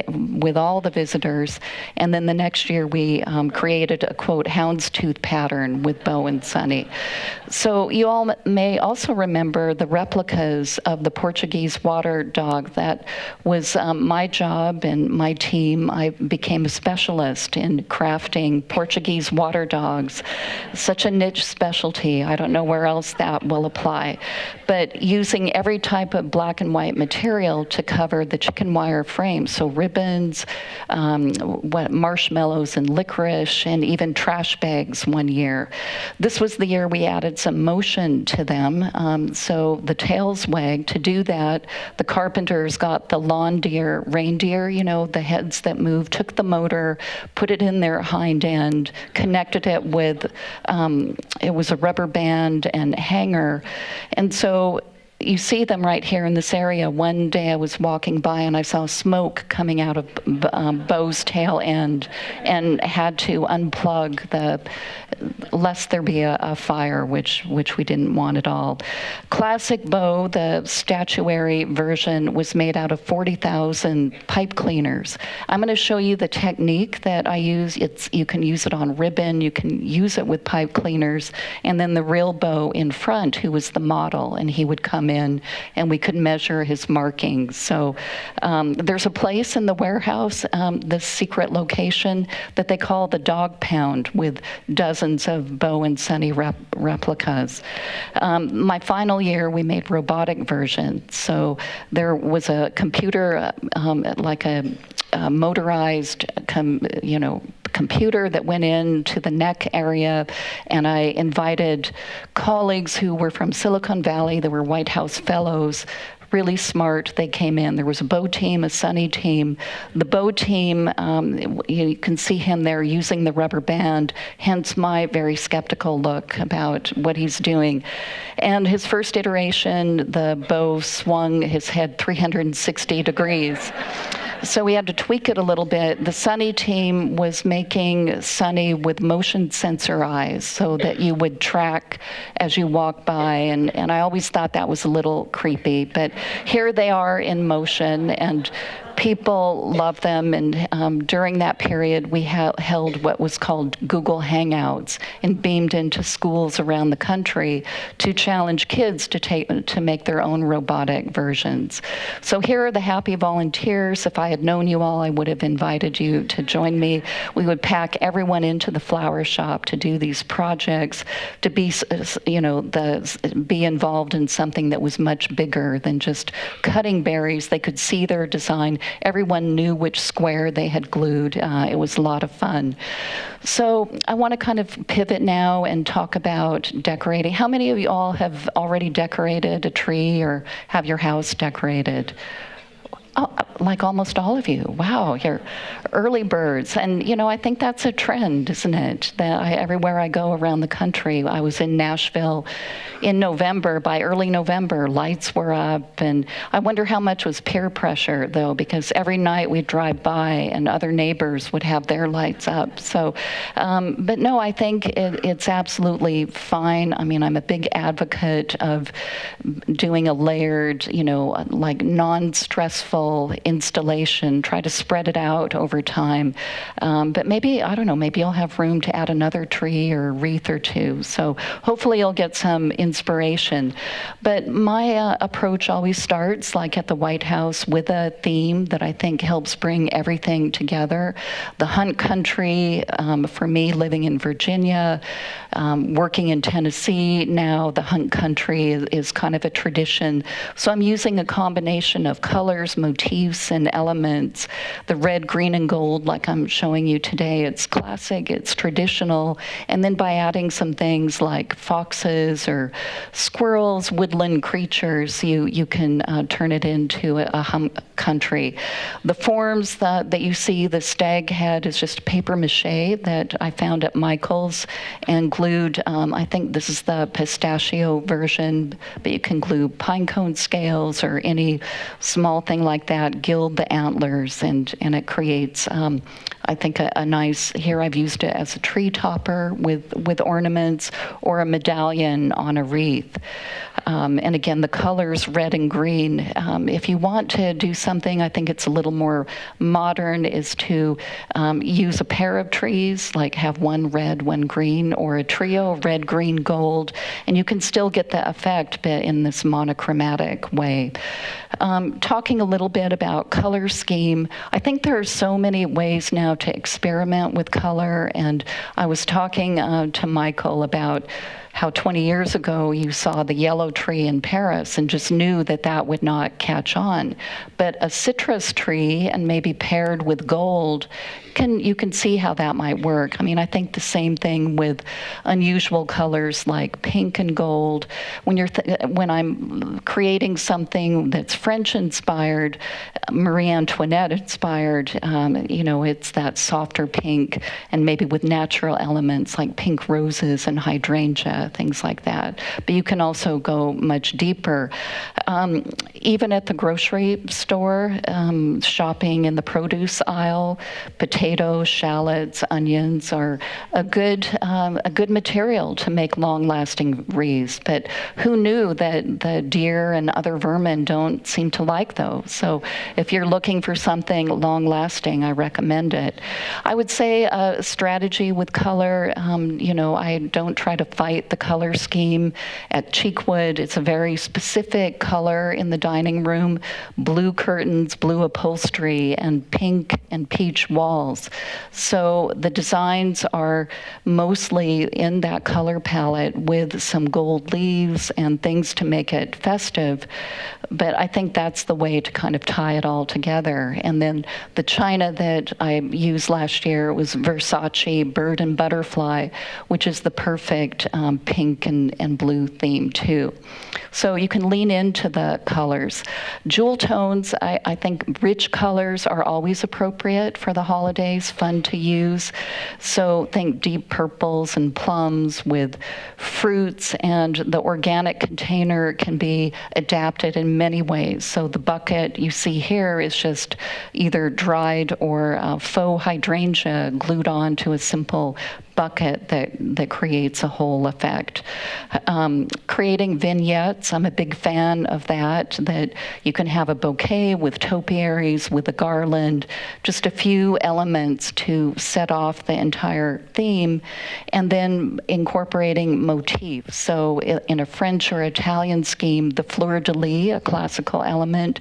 with all the visitors. And then the next year we created a, quote, houndstooth pattern with Bo and Sunny. So you all may also remember the replicas of the Portuguese water dog. That was my job and my team. I became a specialist in crafting Portuguese water dogs. Such a niche specialty. I don't know where else that will apply. But using every type of black and white material to cover the chicken wire frame. So ribbons, marshmallows and licorice, and even trash bags one year. This was the year we added some motion to them. So the tails wagged. To do that, the carpenters got the lawn deer, reindeer, the heads that move, took the motor, put it in their hind end, connected it with, it was a rubber band and hanger. And so you see them right here in this area. One day I was walking by and I saw smoke coming out of Bo's tail end and had to unplug lest there be a fire, which we didn't want at all. Classic Bo, the statuary version, was made out of 40,000 pipe cleaners. I'm going to show you the technique that I use. You can use it on ribbon, you can use it with pipe cleaners, and then the real Bo in front, who was the model, and he would come in and we could measure his markings. So there's a place in the warehouse, this secret location that they call the Dog Pound, with dozens of Bo and Sonny replicas. My final year, we made robotic versions. So there was a computer, like a motorized, computer that went into the neck area, and I invited colleagues who were from Silicon Valley. They were White House fellows, really smart. They came in. There was a Bo team, a Sonny team. The Bo team, you can see him there using the rubber band, hence my very skeptical look about what he's doing. And his first iteration, the Bo swung his head 360 degrees. So we had to tweak it a little bit. The Sonny team was making Sonny with motion sensor eyes so that you would track as you walk by, and I always thought that was a little creepy, but here they are in motion, and people love them. And during that period, we held what was called Google Hangouts and beamed into schools around the country to challenge kids to make their own robotic versions. So here are the happy volunteers. If I had known you all, I would have invited you to join me. We would pack everyone into the flower shop to do these projects, to be, be involved in something that was much bigger than just cutting berries. They could see their design. Everyone knew which square they had glued. It was a lot of fun. So I want to kind of pivot now and talk about decorating. How many of you all have already decorated a tree or have your house decorated? Oh, like almost all of you. Wow, you're early birds. And, I think that's a trend, isn't it? That everywhere I go around the country, I was in Nashville in November. By early November, lights were up. And I wonder how much was peer pressure, though, because every night we'd drive by and other neighbors would have their lights up. So, but no, I think it's absolutely fine. I mean, I'm a big advocate of doing a layered, like non-stressful installation, try to spread it out over time. But maybe, I don't know, maybe you'll have room to add another tree or wreath or two. So hopefully you'll get some inspiration. But my approach always starts, like at the White House, with a theme that I think helps bring everything together. The hunt country, for me, living in Virginia, working in Tennessee now, the hunt country is kind of a tradition. So I'm using a combination of colors, motifs, and elements. The red, green, and gold, like I'm showing you today, it's classic, it's traditional. And then by adding some things like foxes or squirrels, woodland creatures, you can turn it into a hunt country. The forms that you see, the stag head is just paper mache that I found at Michael's and glued. I think this is the pistachio version, but you can glue pine cone scales or any small thing like that, gild the antlers, and it creates, I think, a nice, here I've used it as a tree topper with ornaments or a medallion on a wreath. And again, the colors, red and green. If you want to do something, I think it's a little more modern, is to use a pair of trees, like have one red, one green, or a trio, red, green, gold, and you can still get the effect, but in this monochromatic way. Talking a little bit about color scheme, I think there are so many ways now to experiment with color, and I was talking to Michael about how 20 years ago you saw the yellow tree in Paris and just knew that would not catch on. But a citrus tree, and maybe paired with gold, you can see how that might work. I mean, I think the same thing with unusual colors like pink and gold. When I'm creating something that's French-inspired, Marie Antoinette-inspired, it's that softer pink, and maybe with natural elements like pink roses and hydrangea. lavanda, things like that. But you can also go much deeper. Even at the grocery store, shopping in the produce aisle, potatoes, shallots, onions are a good material to make long-lasting wreaths. But who knew that the deer and other vermin don't seem to like those? So if you're looking for something long-lasting, I recommend it. I would say a strategy with color, I don't try to fight the color scheme. At Cheekwood, it's a very specific color in the dining room, blue curtains, blue upholstery, and pink and peach walls. So the designs are mostly in that color palette with some gold leaves and things to make it festive. But I think that's the way to kind of tie it all together. And then the china that I used last year was Versace Bird and Butterfly, which is the perfect pink and blue theme too. So you can lean into the colors. Jewel tones, I think rich colors are always appropriate for the holidays, fun to use. So think deep purples and plums with fruits, and the organic container can be adapted in many ways. So the bucket you see here is just either dried or faux hydrangea glued on to a simple bucket that creates a whole effect. Creating vignettes, I'm a big fan of that you can have a bouquet with topiaries, with a garland, just a few elements to set off the entire theme, and then incorporating motifs. So in a French or Italian scheme, the fleur-de-lis, a classical element,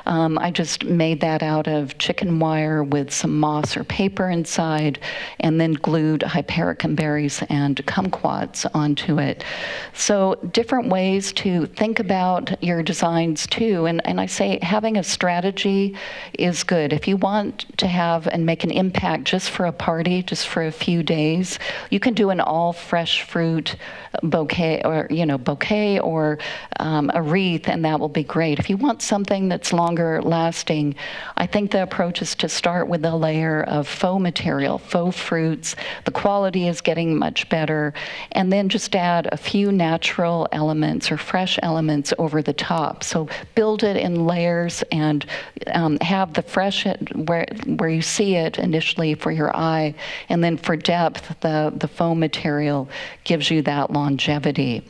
I just made that out of chicken wire with some moss or paper inside, and then glued hyperion berries and kumquats onto it. So different ways to think about your designs too. And I say having a strategy is good. If you want to have and make an impact just for a party, just for a few days, you can do an all fresh fruit bouquet or a wreath, and that will be great. If you want something that's longer lasting, I think the approach is to start with a layer of faux material, faux fruits. The quality is getting much better, and then just add a few natural elements or fresh elements over the top. So build it in layers and have the fresh where you see it initially for your eye, and then for depth, the faux material gives you that longevity.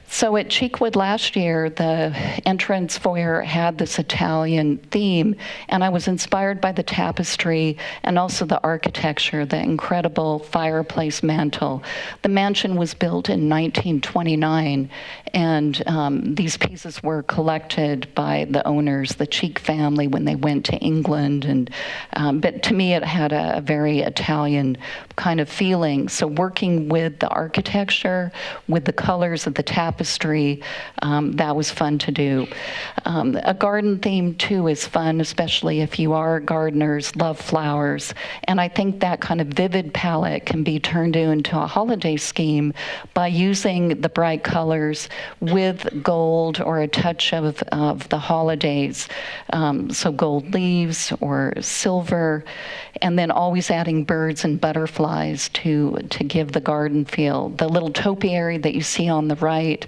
So at Cheekwood last year, the entrance foyer had this Italian theme, and I was inspired by the tapestry and also the architecture, the incredible fireplace mantel. The mansion was built in 1929, and these pieces were collected by the owners, the Cheek family, when they went to England. And but to me, it had a very Italian kind of feeling. So working with the architecture, with the colors of the tapestry, that was fun to do. A garden theme too is fun, especially if you are gardeners, love flowers. And I think that kind of vivid palette can be turned into a holiday scheme by using the bright colors with gold or a touch of the holidays. So gold leaves or silver, and then always adding birds and butterflies to give the garden feel. The little topiary that you see on the right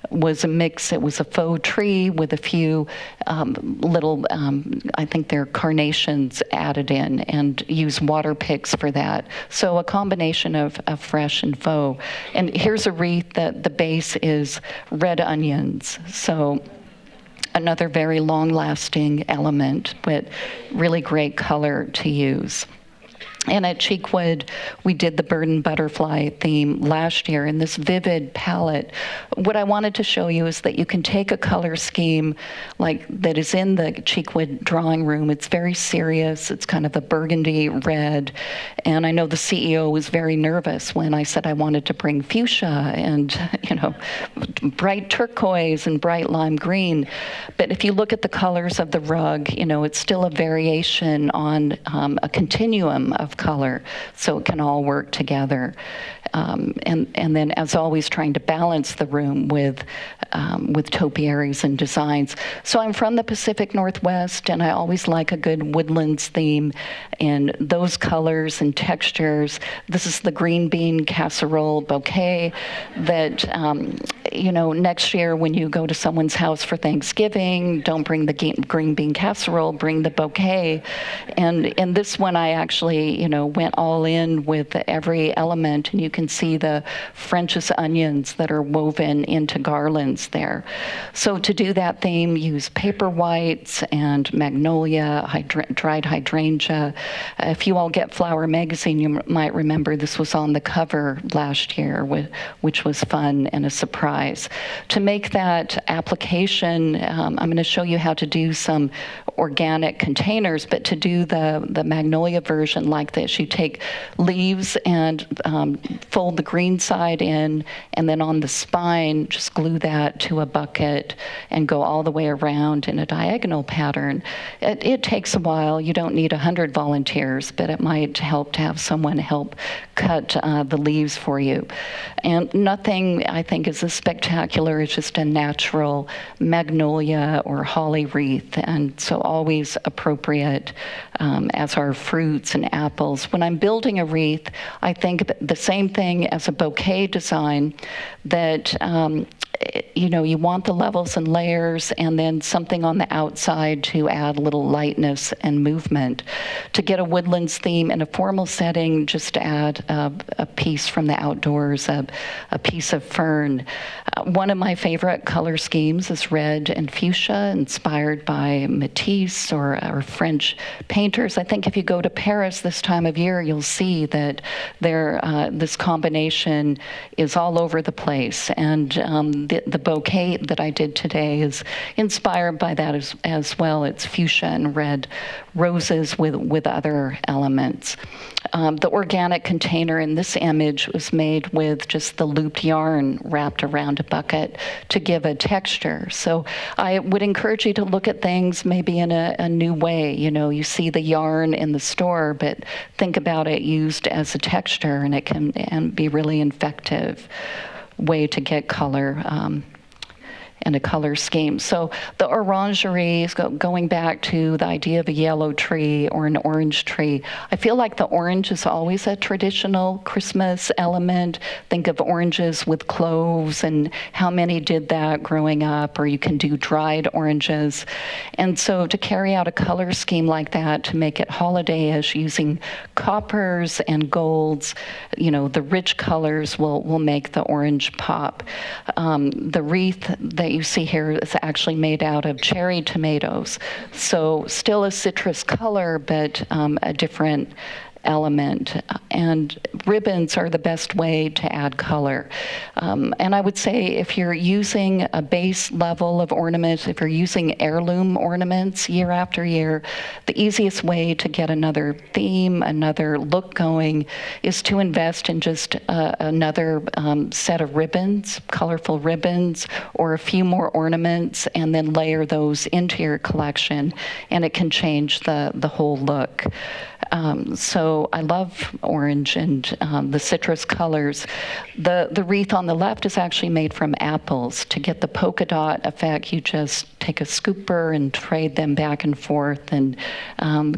was a mix. It was a faux tree with a few little, I think they're carnations added in, and use water picks for that. So a combination of fresh and faux. And here's a wreath that the base is red onions. So another very long-lasting element, but really great color to use. And at Cheekwood, we did the bird and butterfly theme last year in this vivid palette. What I wanted to show you is that you can take a color scheme like that is in the Cheekwood drawing room. It's very serious. It's kind of a burgundy red. And I know the CEO was very nervous when I said I wanted to bring fuchsia and, bright turquoise and bright lime green. But if you look at the colors of the rug, it's still a variation on a continuum of color, so it can all work together. And then, as always, trying to balance the room with topiaries and designs. So I'm from the Pacific Northwest, and I always like a good woodlands theme and those colors and textures. This is the green bean casserole bouquet that, next year when you go to someone's house for Thanksgiving, don't bring the green bean casserole, bring the bouquet. And in this one, I actually, went all in with every element, and you can see the French's onions that are woven into garlands there. So to do that theme, use paper whites and magnolia, dried hydrangea. If you all get Flower Magazine, you might remember this was on the cover last year, which was fun and a surprise. To make that application, I'm going to show you how to do some organic containers, but to do the magnolia version like this, you take leaves and fold the green side in, and then on the spine, just glue that to a bucket and go all the way around in a diagonal pattern. It takes a while. You don't need 100 volunteers, but it might help to have someone help cut the leaves for you. And nothing, I think, is as spectacular as just a natural magnolia or holly wreath, and so always appropriate as our fruits and apples. When I'm building a wreath, I think the same thing as a bouquet design, that you want the levels and layers, and then something on the outside to add a little lightness and movement. To get a woodlands theme in a formal setting, just add a piece from the outdoors, a piece of fern. One of my favorite color schemes is red and fuchsia, inspired by Matisse or French painters. I think if you go to Paris this time of year, you'll see that this combination is all over the place. And the bouquet that I did today is inspired by that as well. It's fuchsia and red roses with other elements. The organic container in this image was made with just the looped yarn wrapped around a bucket to give a texture. So I would encourage you to look at things maybe in a new way. You see the yarn in the store, but think about it used as a texture, and it can be really effective way to get color and a color scheme. So the orangery is going back to the idea of a yellow tree or an orange tree. I feel like the orange is always a traditional Christmas element. Think of oranges with cloves, and how many did that growing up, or you can do dried oranges. And so to carry out a color scheme like that, to make it holiday-ish, using coppers and golds, the rich colors will make the orange pop. The wreath that you see here is actually made out of cherry tomatoes. So still a citrus color, but a different element. And ribbons are the best way to add color. And I would say if you're using a base level of ornaments, if you're using heirloom ornaments year after year, the easiest way to get another theme, another look going, is to invest in just another set of ribbons, colorful ribbons, or a few more ornaments, and then layer those into your collection, and it can change the whole look. So I love orange and the citrus colors. The wreath on the left is actually made from apples. To get the polka dot effect, you just take a scooper and trade them back and forth and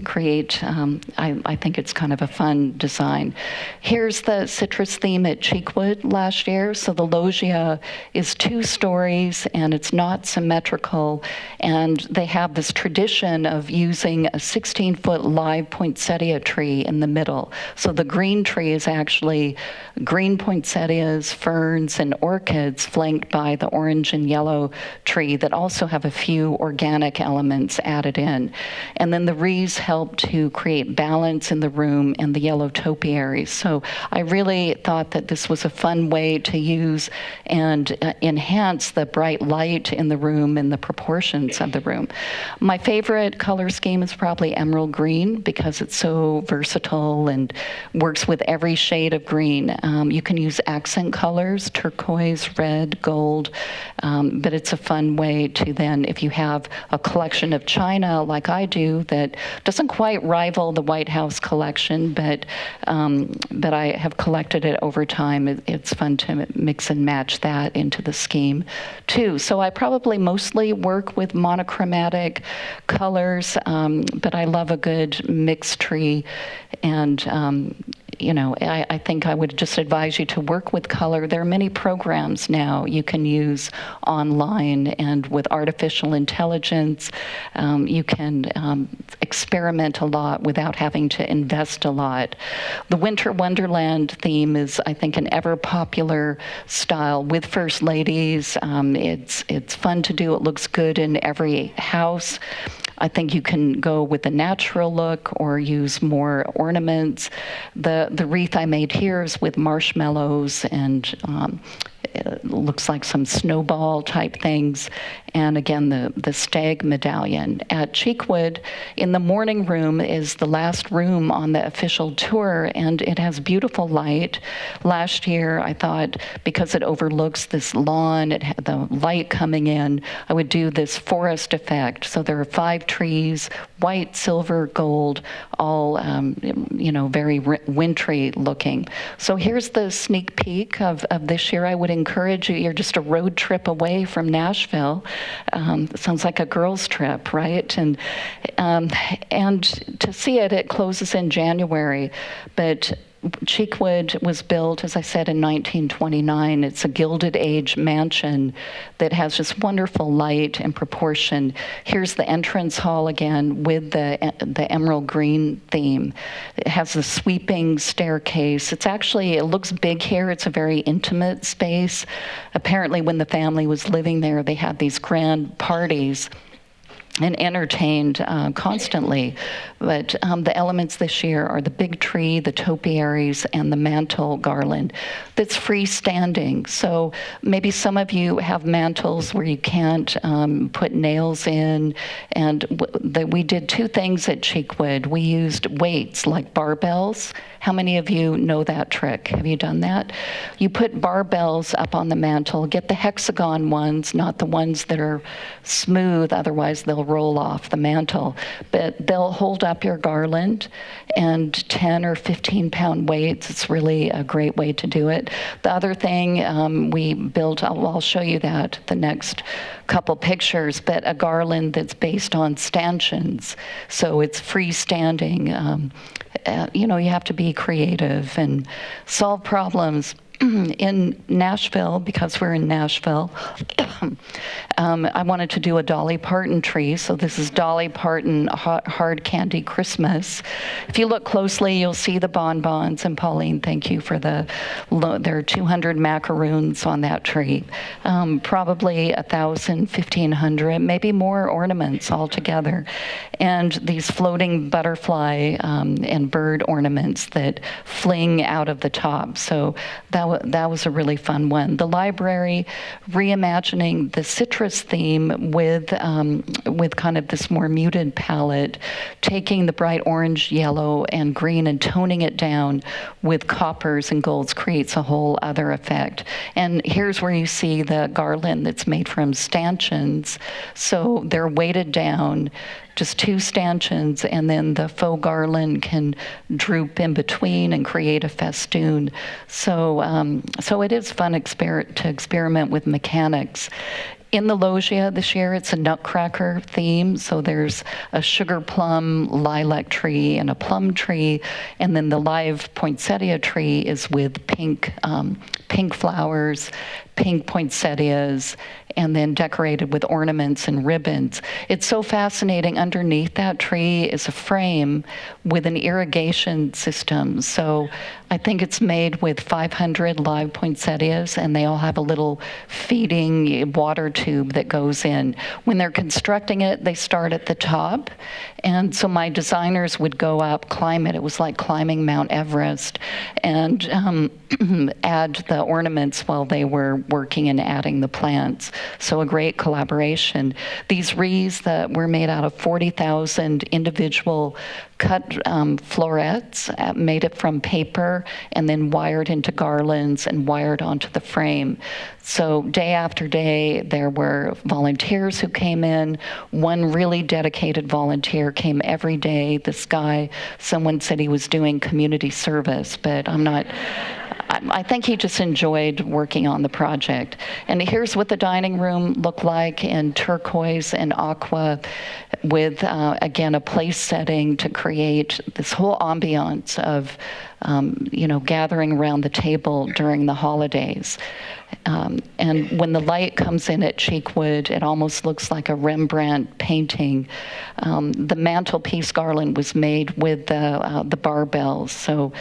create, I think it's kind of a fun design. Here's the citrus theme at Cheekwood last year. So the loggia is 2 stories, and it's not symmetrical. And they have this tradition of using a 16-foot live poinsettia tree in the middle. So the green tree is actually green poinsettias, ferns, and orchids, flanked by the orange and yellow tree that also have a few organic elements added in. And then the wreaths help to create balance in the room, and the yellow topiaries. So I really thought that this was a fun way to use and enhance the bright light in the room and the proportions of the room. My favorite color scheme is probably emerald green, because it's so versatile and works with every shade of green. You can use accent colors, turquoise, red, gold, but it's a fun way to then, if you have a collection of china like I do that doesn't quite rival the White House collection, but I have collected it over time. It's fun to mix and match that into the scheme too. So I probably mostly work with monochromatic colors, but I love a good mixed tree. And I think I would just advise you to work with color. There are many programs now you can use online, and with artificial intelligence, you can experiment a lot without having to invest a lot. The Winter Wonderland theme is, I think, an ever popular style with first ladies. It's fun to do. It looks good in every house. I think you can go with a natural look or use more ornaments. The wreath I made here is with marshmallows and it looks like some snowball type things. And again, the stag medallion. At Cheekwood, in the morning room is the last room on the official tour, and it has beautiful light. Last year, I thought, because it overlooks this lawn, it had the light coming in, I would do this forest effect. So there are 5 trees, white, silver, gold, all very wintry looking. So here's the sneak peek of this year. I would encourage you, you're just a road trip away from Nashville. Sounds like a girls' trip, right? And to see it, it closes in January. But Cheekwood was built, as I said, in 1929. It's a Gilded Age mansion that has just wonderful light and proportion. Here's the entrance hall again with the emerald green theme. It has a sweeping staircase. It looks big here. It's a very intimate space. Apparently, when the family was living there, they had these grand parties and entertained constantly. But the elements this year are the big tree, the topiaries, and the mantle garland that's freestanding. So maybe some of you have mantles where you can't put nails in. And we did 2 things at Cheekwood. We used weights like barbells. How many of you know that trick? Have you done that? You put barbells up on the mantle, get the hexagon ones, not the ones that are smooth, otherwise they'll roll off the mantle. But they'll hold up your garland, and 10 or 15 pound weights, it's really a great way to do it. The other thing we built, I'll show you that the next couple pictures, but a garland that's based on stanchions. So it's freestanding. You have to be creative and solve problems. In Nashville, because we're in Nashville, I wanted to do a Dolly Parton tree. So this is Dolly Parton Hard Candy Christmas. If you look closely, you'll see the bonbons. And Pauline, thank you for there are 200 macaroons on that tree. Probably 1,000, 1,500, maybe more ornaments altogether. And these floating butterfly and bird ornaments that fling out of the top. So that was a really fun one. The library, reimagining the citrus theme with kind of this more muted palette, taking the bright orange, yellow, and green and toning it down with coppers and golds creates a whole other effect. And here's where you see the garland that's made from stanchions. So they're weighted down, just 2 stanchions, and then the faux garland can droop in between and create a festoon. So it is fun to experiment with mechanics. In the loggia this year, it's a nutcracker theme. So there's a sugar plum lilac tree and a plum tree, and then the live poinsettia tree is with pink flowers, pink poinsettias, and then decorated with ornaments and ribbons. It's so fascinating. Underneath that tree is a frame with an irrigation system. So I think it's made with 500 live poinsettias, and they all have a little feeding water tube that goes in. When they're constructing it, they start at the top. And so my designers would go up, climb it. It was like climbing Mount Everest, and add the ornaments while they were working and adding the plants. So a great collaboration. These wreaths that were made out of 40,000 individual cut florets, made it from paper, and then wired into garlands and wired onto the frame. So day after day, there were volunteers who came in. One really dedicated volunteer came every day. This guy, someone said he was doing community service, but I think he just enjoyed working on the project. And here's what the dining room looked like in turquoise and aqua with, again, a place setting to create this whole ambiance of, gathering around the table during the holidays. And when the light comes in at Cheekwood, it almost looks like a Rembrandt painting. The mantelpiece garland was made with the barbells, so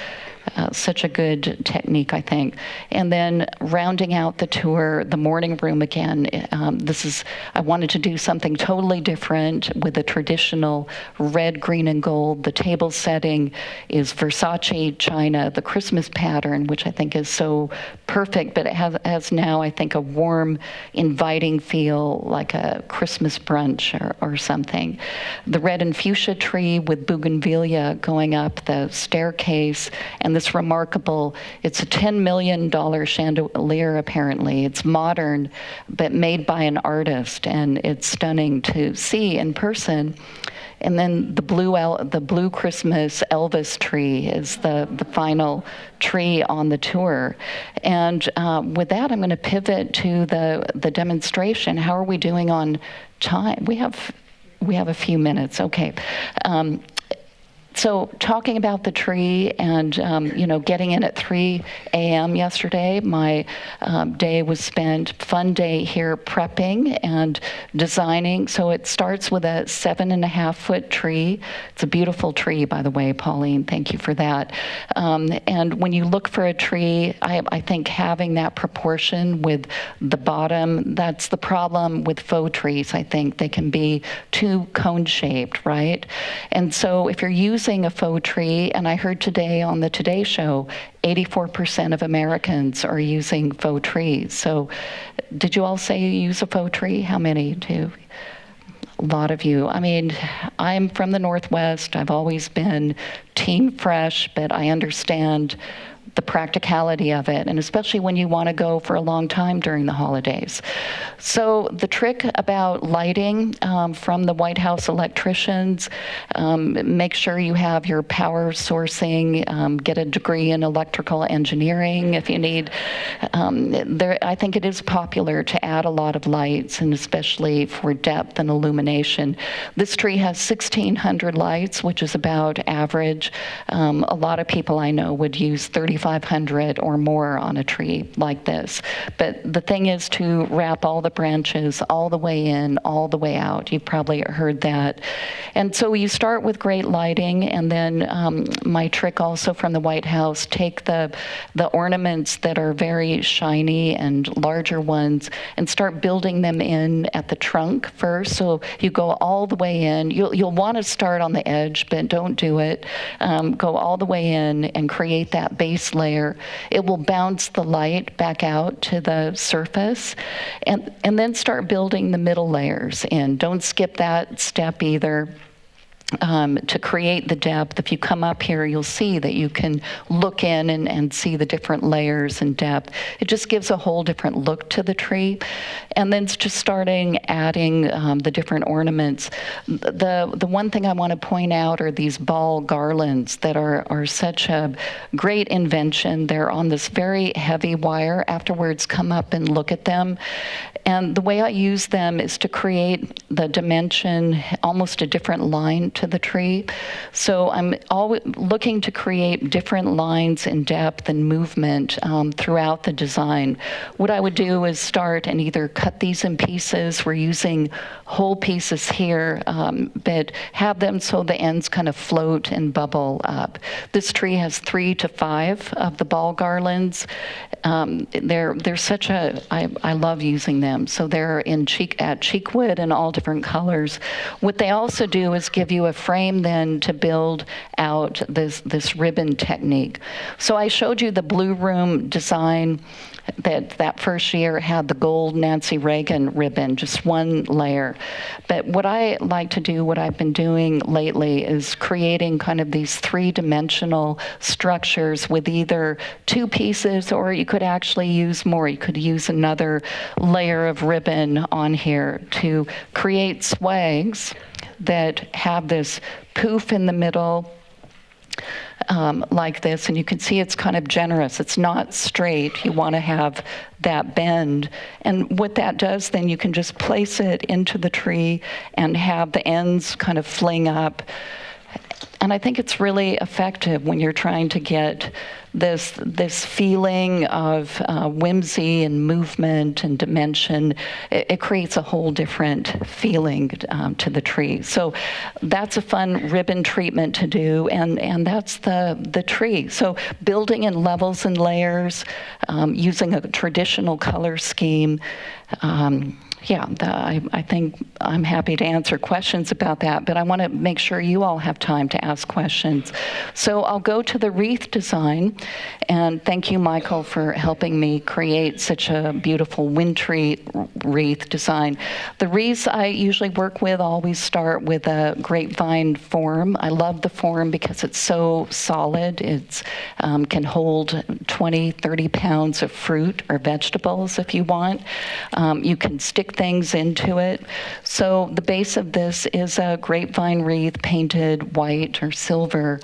such a good technique, I think. And then rounding out the tour, the morning room again. I wanted to do something totally different with a traditional red, green, and gold. The table setting is Versace china, the Christmas pattern, which I think is so perfect, but it has now, I think, a warm, inviting feel like a Christmas brunch or something. The red and fuchsia tree with bougainvillea going up the staircase, and this remarkable, it's a $10 million chandelier apparently. It's modern, but made by an artist, and it's stunning to see in person. And then the blue Christmas Elvis tree is the final tree on the tour. And with that, I'm going to pivot to the demonstration. How are we doing on time? We have a few minutes. Okay. So talking about the tree and, getting in at 3 a.m. yesterday, my day was spent, fun day here, prepping and designing. So it starts with a 7.5-foot tree. It's a beautiful tree, by the way, Pauline. Thank you for that. And when you look for a tree, I think having that proportion with the bottom, that's the problem with faux trees, I think. They can be too cone-shaped, right? And so if you're using a faux tree, and I heard today on the Today Show, 84% of Americans are using faux trees. So did you all say you use a faux tree? How many do? A lot of you. I mean, I'm from the Northwest. I've always been team fresh, but I understand the practicality of it, and especially when you want to go for a long time during the holidays. So the trick about lighting from the White House electricians, make sure you have your power sourcing, get a degree in electrical engineering if you need. I think it is popular to add a lot of lights, and especially for depth and illumination. This tree has 1,600 lights, which is about average. A lot of people I know would use 3,500 or more on a tree like this. But the thing is to wrap all the branches all the way in, all the way out. You've probably heard that. And so you start with great lighting, and then my trick also from the White House, take the ornaments that are very shiny and larger ones and start building them in at the trunk first. So you go all the way in. You'll want to start on the edge, but don't do it. Go all the way in and create that base layer. It will bounce the light back out to the surface, and then start building the middle layers in. Don't skip that step either. To create the depth, if you come up here, you'll see that you can look in and see the different layers and depth. It just gives a whole different look to the tree. And then it's just starting adding the different ornaments. The one thing I want to point out are these ball garlands that are such a great invention. They're on this very heavy wire. Afterwards, come up and look at them. And the way I use them is to create the dimension, almost a different line to the tree. So I'm always looking to create different lines in depth and movement throughout the design. What I would do is start and either cut these in pieces. We're using whole pieces here, but have them so the ends kind of float and bubble up. This tree has 3 to 5 of the ball garlands. They're such a, I love using them. So they're at cheekwood in all different colors. What they also do is give you a frame then to build out this ribbon technique. So I showed you the blue room design. that first year had the gold Nancy Reagan ribbon, just one layer. But what I like to do, what I've been doing lately, is creating kind of these three-dimensional structures with either two pieces, or you could actually use more. You could use another layer of ribbon on here to create swags that have this poof in the middle, like this, and you can see it's kind of generous. It's not straight. You want to have that bend. And what that does, then you can just place it into the tree and have the ends kind of fling up. And I think it's really effective when you're trying to get this feeling of whimsy and movement and dimension. It creates a whole different feeling to the tree. So that's a fun ribbon treatment to do, and that's the tree. So building in levels and layers, using a traditional color scheme. I think I'm happy to answer questions about that, but I want to make sure you all have time to ask questions. So I'll go to the wreath design, and thank you, Michael, for helping me create such a beautiful wintry wreath design. The wreaths I usually work with always start with a grapevine form. I love the form because it's so solid. It can hold 20, 30 pounds of fruit or vegetables if you want. You can stick things into it. So the base of this is a grapevine wreath painted white or silver.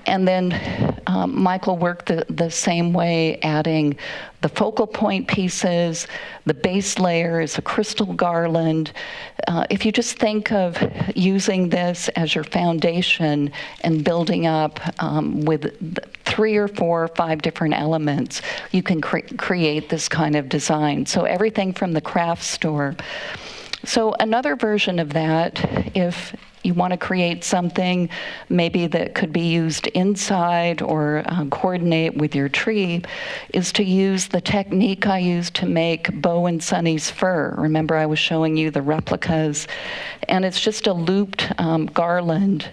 And then Michael worked the same way, adding the focal point pieces. The base layer is a crystal garland. If you just think of using this as your foundation and building up with 3 or 4 or 5 different elements, you can create this kind of design. So everything from the craft store. So another version of that, if you want to create something maybe that could be used inside or coordinate with your tree, is to use the technique I used to make Bo and Sunny's fur. Remember, I was showing you the replicas, and it's just a looped garland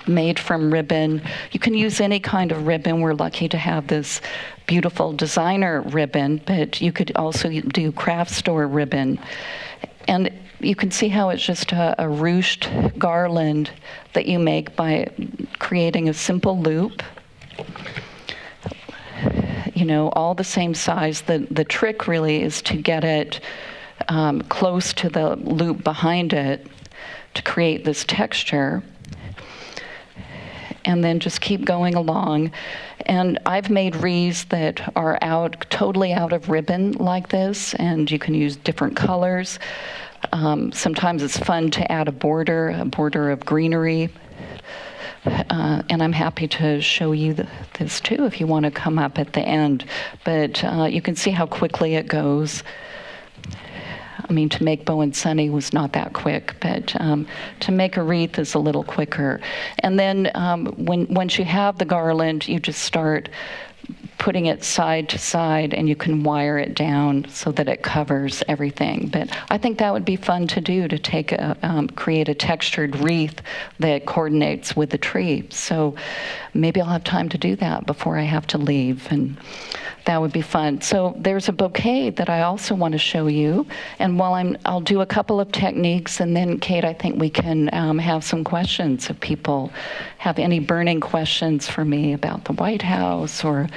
made from ribbon. You can use any kind of ribbon. We're lucky to have this beautiful designer ribbon, but you could also do craft store ribbon. And you can see how it's just a ruched garland that you make by creating a simple loop. You know, all the same size. The trick really is to get it close to the loop behind it to create this texture. And then just keep going along. And I've made wreaths that are totally out of ribbon like this, and you can use different colors. Sometimes it's fun to add a border of greenery. And I'm happy to show you this too if you want to come up at the end. But you can see how quickly it goes. I mean, to make Bo and Sunny was not that quick, but to make a wreath is a little quicker. And then once you have the garland, you just start putting it side to side, and you can wire it down so that it covers everything. But I think that would be fun to do, to create a textured wreath that coordinates with the tree. So maybe I'll have time to do that before I have to leave, and that would be fun. So there's a bouquet that I also want to show you, and I'll do a couple of techniques, and then Kate, I think we can have some questions if people have any burning questions for me about the White House or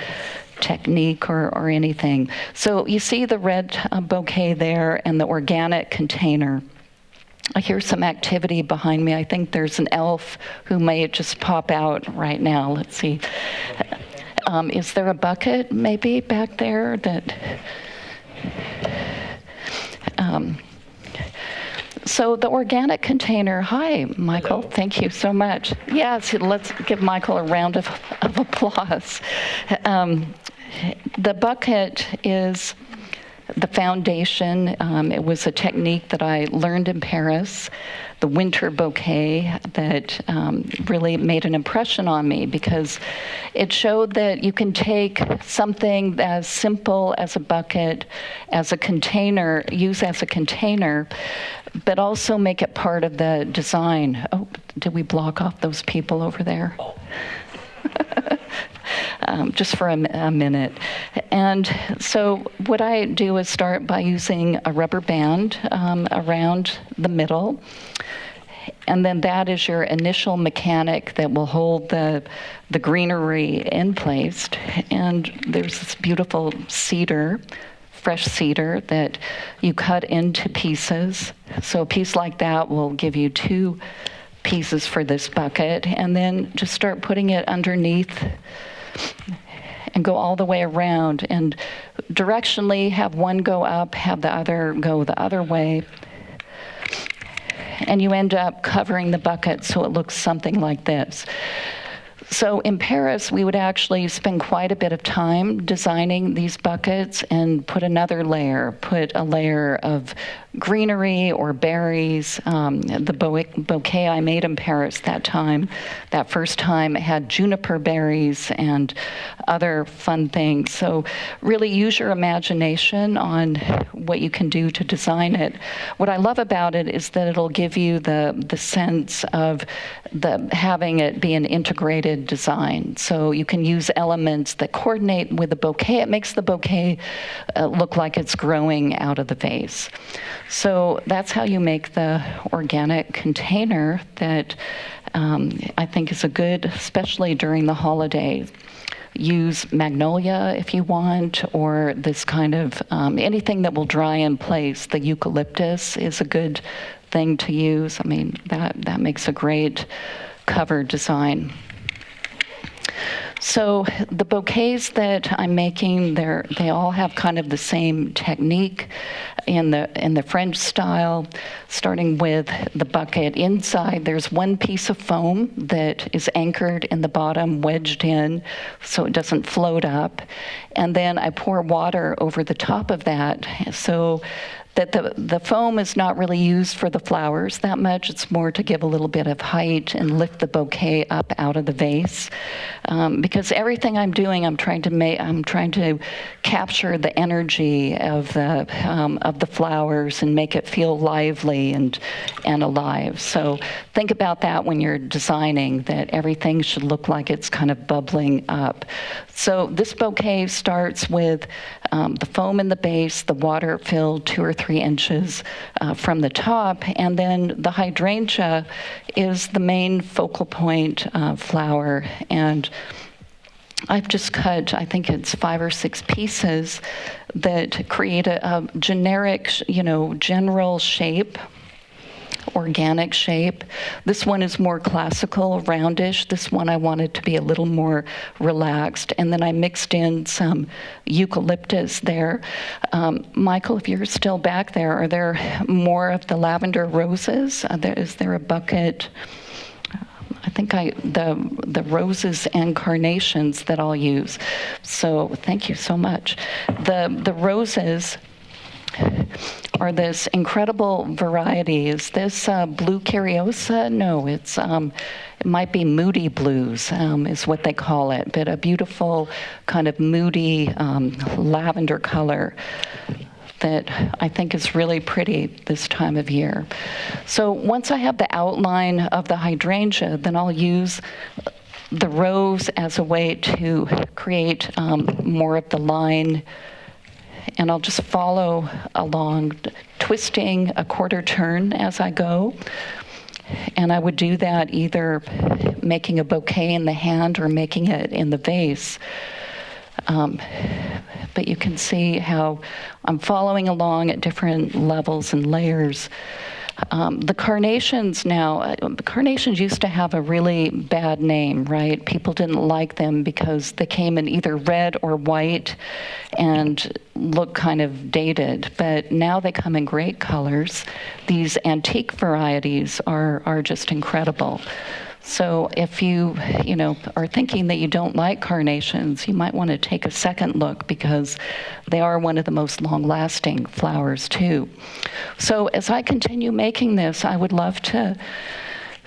technique or anything. So you see the red bouquet there and the organic container. I hear some activity behind me. I think there's an elf who may just pop out right now. Let's see. Is there a bucket maybe back there that... So the organic container, hi, Michael, Hello. Thank you so much. Yes, let's give Michael a round of applause. The bucket is the foundation. It was a technique that I learned in Paris, the winter bouquet, that really made an impression on me because it showed that you can take something as simple as a bucket, as a container, use as a container, but also make it part of the design. Oh, did we block off those people over there? Just for a minute. And so what I do is start by using a rubber band around the middle. And then that is your initial mechanic that will hold the greenery in place. And there's this beautiful cedar, fresh cedar, that you cut into pieces. So a piece like that will give you 2 pieces for this bucket. And then just start putting it underneath and go all the way around. And directionally, have one go up, have the other go the other way. And you end up covering the bucket so it looks something like this. So in Paris, we would actually spend quite a bit of time designing these buckets and put a layer of greenery or berries. The bouquet I made in Paris that first time, it had juniper berries and other fun things. So really use your imagination on what you can do to design it. What I love about it is that it'll give you the sense of having it be an integrated design. So you can use elements that coordinate with the bouquet. It makes the bouquet look like it's growing out of the vase. So that's how you make the organic container that I think is a good, especially during the holidays. Use magnolia if you want, or this kind of anything that will dry in place. The eucalyptus is a good thing to use. I mean, that makes a great cover design. So the bouquets that I'm making, they all have kind of the same technique in the French style, starting with the bucket. Inside, there's one piece of foam that is anchored in the bottom, wedged in, so it doesn't float up. And then I pour water over the top of that, so that the foam is not really used for the flowers that much. It's more to give a little bit of height and lift the bouquet up out of the vase. Because everything I'm doing, I'm trying to capture the energy of the flowers and make it feel lively and alive. So think about that when you're designing, that everything should look like it's kind of bubbling up. So this bouquet starts with the foam in the base, the water filled 2 or 3 inches from the top, and then the hydrangea is the main focal point flower. And I've just cut, I think it's 5 or 6 pieces that create a generic, general shape, organic shape. This one is more classical, roundish. This one I wanted to be a little more relaxed. And then I mixed in some eucalyptus there. Michael, if you're still back there, are there more of the lavender roses? Is there a bucket? I think the roses and carnations that I'll use. So thank you so much. The roses are this incredible variety. Is this blue cariosa? No, it might be moody blues, is what they call it, but a beautiful kind of moody lavender color that I think is really pretty this time of year. So once I have the outline of the hydrangea, then I'll use the rose as a way to create more of the line. And I'll just follow along, twisting a quarter turn as I go. And I would do that either making a bouquet in the hand or making it in the vase. But you can see how I'm following along at different levels and layers. The carnations used to have a really bad name, right? People didn't like them because they came in either red or white and look kind of dated. But now they come in great colors. These antique varieties are just incredible. So if you are thinking that you don't like carnations, you might want to take a second look because they are one of the most long-lasting flowers too. So as I continue making this, I would love to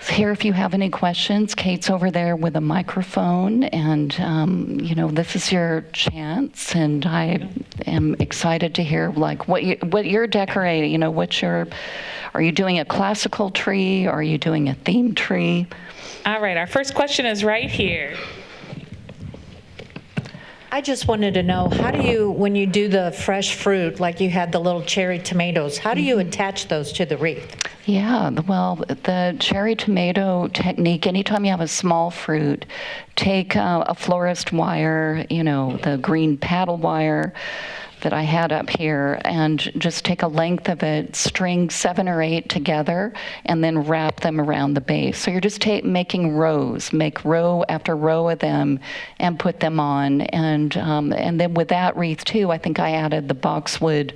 hear if you have any questions. Kate's over there with a microphone, and this is your chance. And I am excited to hear what you're decorating. Are you doing a classical tree? Are you doing a themed tree? All right, our first question is right here. I just wanted to know, how do you, when you do the fresh fruit, like you had the little cherry tomatoes, how do you attach those to the wreath? Yeah, well, the cherry tomato technique, anytime you have a small fruit, take a florist wire, the green paddle wire that I had up here, and just take a length of it, string 7 or 8 together, and then wrap them around the base. So you're just making rows, make row after row of them, and put them on. And then with that wreath too, I think I added the boxwood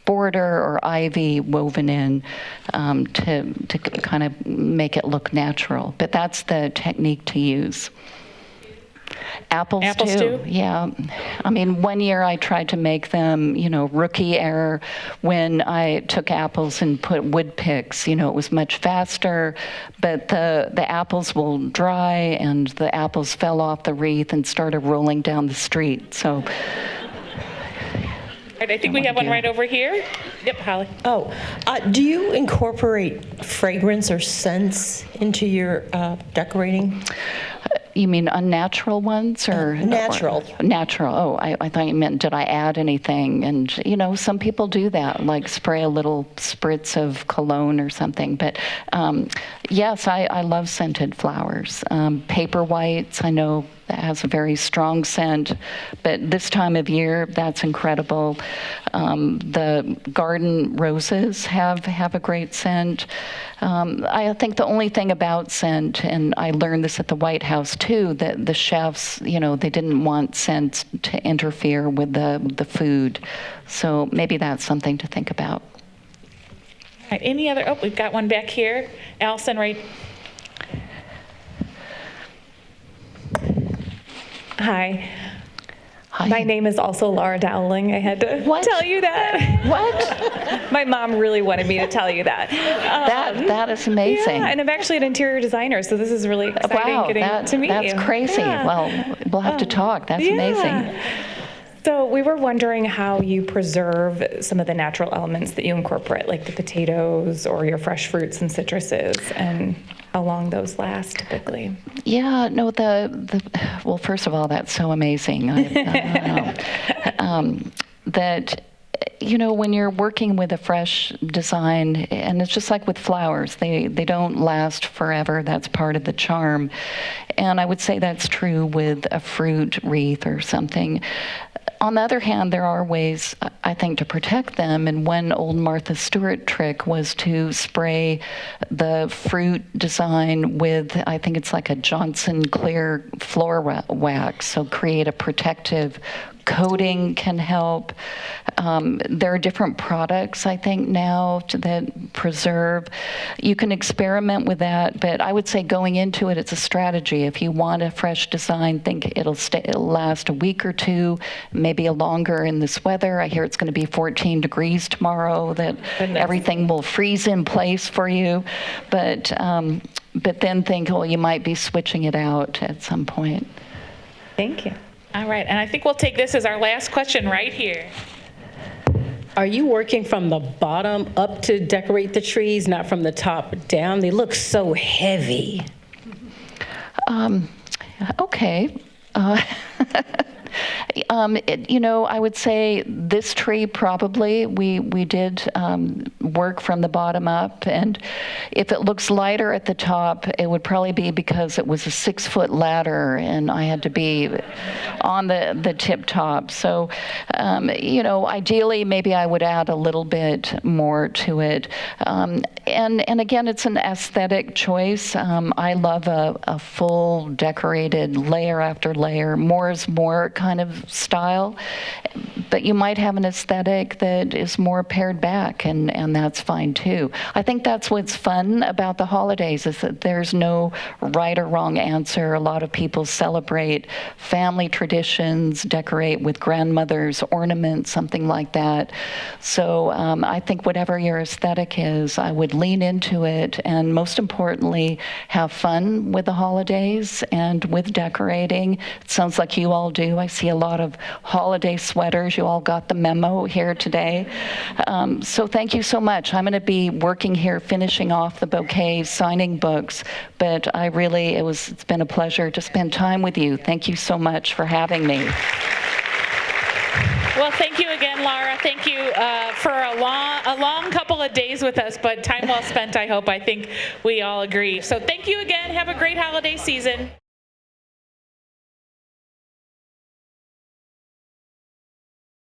border or ivy woven in to kind of make it look natural. But that's the technique to use. Apples too. Yeah. I mean, one year I tried to make them, rookie error, when I took apples and put wood picks. It was much faster, but the apples will dry, and the apples fell off the wreath and started rolling down the street. So. I think we have one right over here. Yep, Holly. Oh, do you incorporate fragrance or scents into your decorating? You mean unnatural ones or natural? Natural. Oh, I thought you meant did I add anything? And some people do that, like spray a little spritz of cologne or something. But yes, I love scented flowers. Paper whites, I know that has a very strong scent, but this time of year, that's incredible. The garden roses have a great scent. I think the only thing about scent, and I learned this at the White House too, that the chefs, they didn't want scent to interfere with the food. So maybe that's something to think about. All right, any other, we've got one back here. Allison, right. Hi. Hi. My name is also Laura Dowling. I had to tell you that. What? My mom really wanted me to tell you that. That is amazing. Yeah, and I'm actually an interior designer, so this is really exciting to meet you. That's crazy. Yeah. Well, we'll have to talk. That's amazing. So we were wondering how you preserve some of the natural elements that you incorporate, like the potatoes or your fresh fruits and citruses, and how long those last typically. Yeah, no, well, first of all, that's so amazing. I don't know. That, when you're working with a fresh design, and it's just like with flowers, they don't last forever. That's part of the charm. And I would say that's true with a fruit wreath or something. On the other hand, there are ways, I think, to protect them. And one old Martha Stewart trick was to spray the fruit design with, I think it's like a Johnson clear floor wax, so create a protective coating can help. There are different products, I think, now that preserve. You can experiment with that, but I would say going into it, it's a strategy. If you want a fresh design, think it'll last a week or two, maybe longer in this weather. I hear it's going to be 14 degrees tomorrow, that everything will freeze in place for you. But then think, well, you might be switching it out at some point. Thank you. All right, and I think we'll take this as our last question right here. Are you working from the bottom up to decorate the trees, not from the top down? They look so heavy. Okay. I would say this tree probably we did work from the bottom up, and if it looks lighter at the top, it would probably be because it was a 6-foot ladder and I had to be on the tip top. So, ideally maybe I would add a little bit more to it. And again, it's an aesthetic choice. I love a full decorated layer after layer, more is more kind of style, but you might have an aesthetic that is more pared back, and that's fine too. I think that's what's fun about the holidays, is that there's no right or wrong answer. A lot of people celebrate family traditions, decorate with grandmother's ornaments, something like that. So I think whatever your aesthetic is, I would lean into it, and most importantly, have fun with the holidays and with decorating. It sounds like you all do. I see a lot of holiday sweaters. You all got the memo here today. So thank you so much. I'm going to be working here, finishing off the bouquets, signing books, but it's been a pleasure to spend time with you. Thank you so much for having me. Well, thank you again, Laura. Thank you for a long couple of days with us, but time well spent, I hope. I think we all agree. So thank you again. Have a great holiday season.